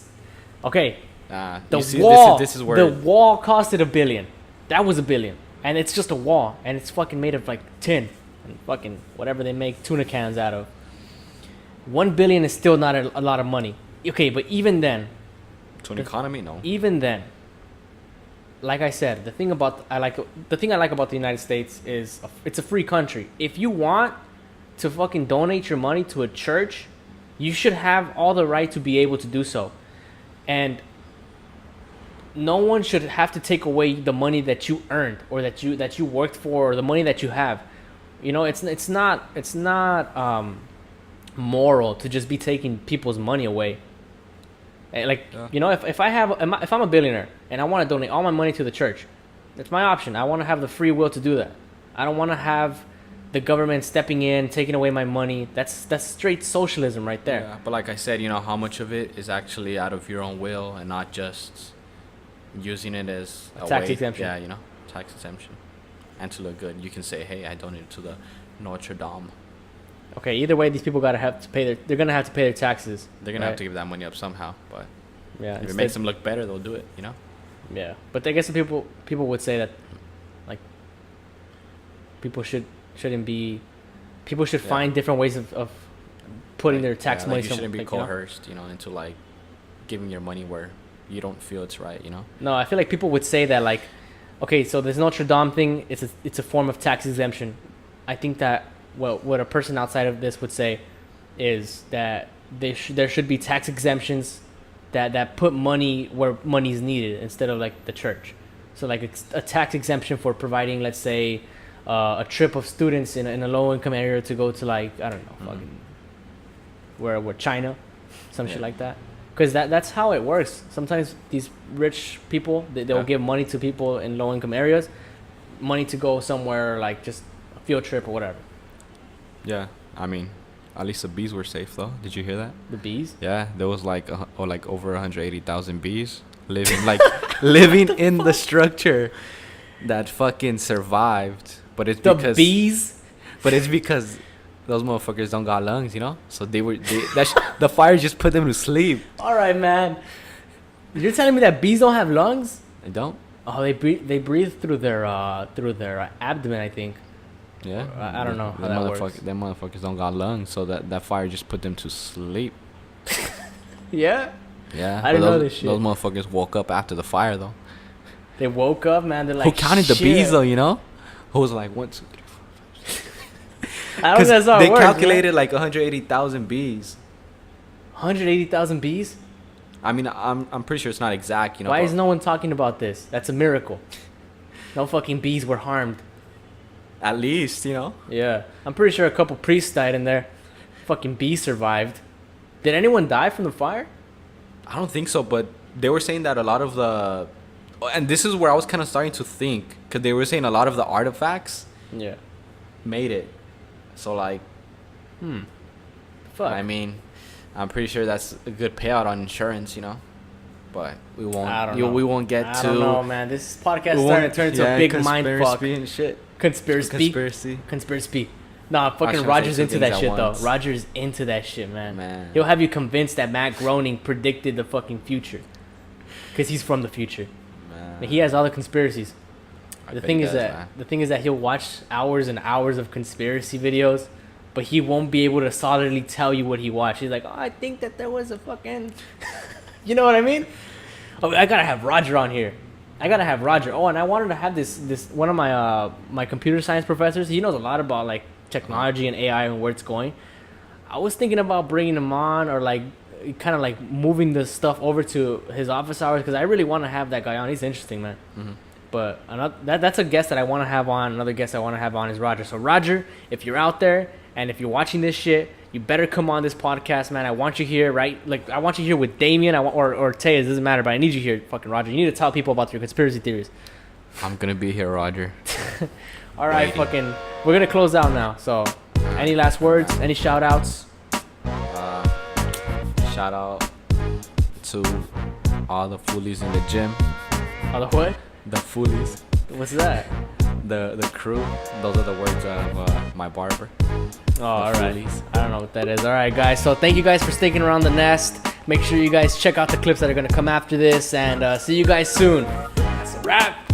okay, the You see, wall. This is where the wall costed $1 billion. That was $1 billion, and it's just a wall, and it's fucking made of like tin and fucking whatever they make tuna cans out of. 1 billion is still not a lot of money. Okay, but even then, to an economy, no. even then, like I said, the thing I like about the United States is it's a free country. If you want to fucking donate your money to a church, you should have all the right to be able to do so. And no one should have to take away the money that you earned or that you worked for or the money that you have. You know, it's not moral to just be taking people's money away. Like, you know, if I'm a billionaire and I want to donate all my money to the church, it's my option. I want to have the free will to do that. I don't want to have the government stepping in, taking away my money. That's straight socialism right there. Yeah, but like I said, you know, how much of it is actually out of your own will and not just using it as a tax way, exemption. Yeah, you know, tax exemption. And to look good, you can say, hey, I donated to the Notre Dame. Okay, either way, these people they're gonna have to pay their taxes. They're gonna right? have to give that money up somehow, but Yeah, if it makes them look better, they'll do it. You know. Yeah, but I guess the people would say that, like, people should find different ways of putting their tax money. Like you shouldn't be like, coerced, you know, into like giving your money where you don't feel it's right. You know. No, I feel like people would say that, like, okay, so this Notre Dame thing, it's a form of tax exemption. I think that what a person outside of this would say is that there should be tax exemptions that put money where money is needed instead of like the church. So like it's a tax exemption for providing, let's say, a trip of students in a low income area to go to, like, I don't know, fucking where China, some shit like that. Because that's how it works. Sometimes these rich people they'll give money to people in low income areas, money to go somewhere like just a field trip or whatever. Yeah, I mean, at least the bees were safe though. Did you hear that? The bees? Yeah, there was like over 180,000 bees living in the structure that fucking survived. But it's The because bees? But it's because those motherfuckers don't got lungs, you know. So the fire just put them to sleep. All right, man. You're telling me that bees don't have lungs? They don't. Oh, they breathe through their abdomen, I think. Yeah. I don't know how that works. Them motherfuckers don't got lungs, so that fire just put them to sleep. Yeah. Yeah. I didn't know this shit. Those motherfuckers woke up after the fire though. They woke up, man. They're like, who counted the bees shit. though? You know, who was like 1, 2, 3, 4. I don't think that's how it They works, calculated like 180,000 bees. 180,000 bees? I mean, I'm pretty sure it's not exact, you know. Why but is no one talking about this? That's a miracle. No fucking bees were harmed. at least, you know. Yeah. I'm pretty sure a couple priests died in there. Fucking bees survived. Did anyone die from the fire? I don't think so, but they were saying that a lot of the, and this is where I was kind of starting to think, because they were saying a lot of the artifacts Yeah. made it. So like, Fuck. I mean, I'm pretty sure that's a good payout on insurance, you know. But we won't. I don't know. We won't get I to. don't know, man. This podcast we is starting won't- to turn into yeah, a big mind fuck. conspiracy and shit. Conspiracy. Conspiracy. Nah, fucking shouldn't Roger's say two into that things at shit though. once. Roger's into that shit, man. Man. He'll have you convinced that Matt Groening predicted the fucking future, cause he's from the future. Man. He has all the conspiracies. I The bet thing he is does, that man. the thing is that he'll watch hours and hours of conspiracy videos, but he won't be able to solidly tell you what he watched. He's like, oh, I think that there was a fucking, you know what I mean? Oh, I gotta have Roger on here. I gotta have Roger. Oh, and I wanted to have this one of my my computer science professors. He knows a lot about like technology and AI and where it's going. I was thinking about bringing him on, or like kind of like moving the stuff over to his office hours, because I really want to have that guy on. He's interesting, man. But that's a guest that I want to have on. Another guest I want to have on is Roger. So Roger, if you're out there and if you're watching this shit, you better come on this podcast, man. I want you here, right? Like I want you here with Damien, or Tellez. It doesn't matter, but I need you here, fucking Roger. You need to tell people about your conspiracy theories. I'm gonna be here, Roger. All right, Waiting. fucking. We're gonna close out now. So, any last words? Any shout outs? Shout out to all the foolies in the gym. Oh, the what? The foolies. What's that? The crew. Those are the words of my barber. Oh, all right. I don't know what that is. All right, guys. So thank you guys for sticking around the nest. Make sure you guys check out the clips that are gonna come after this, and see you guys soon. That's a wrap.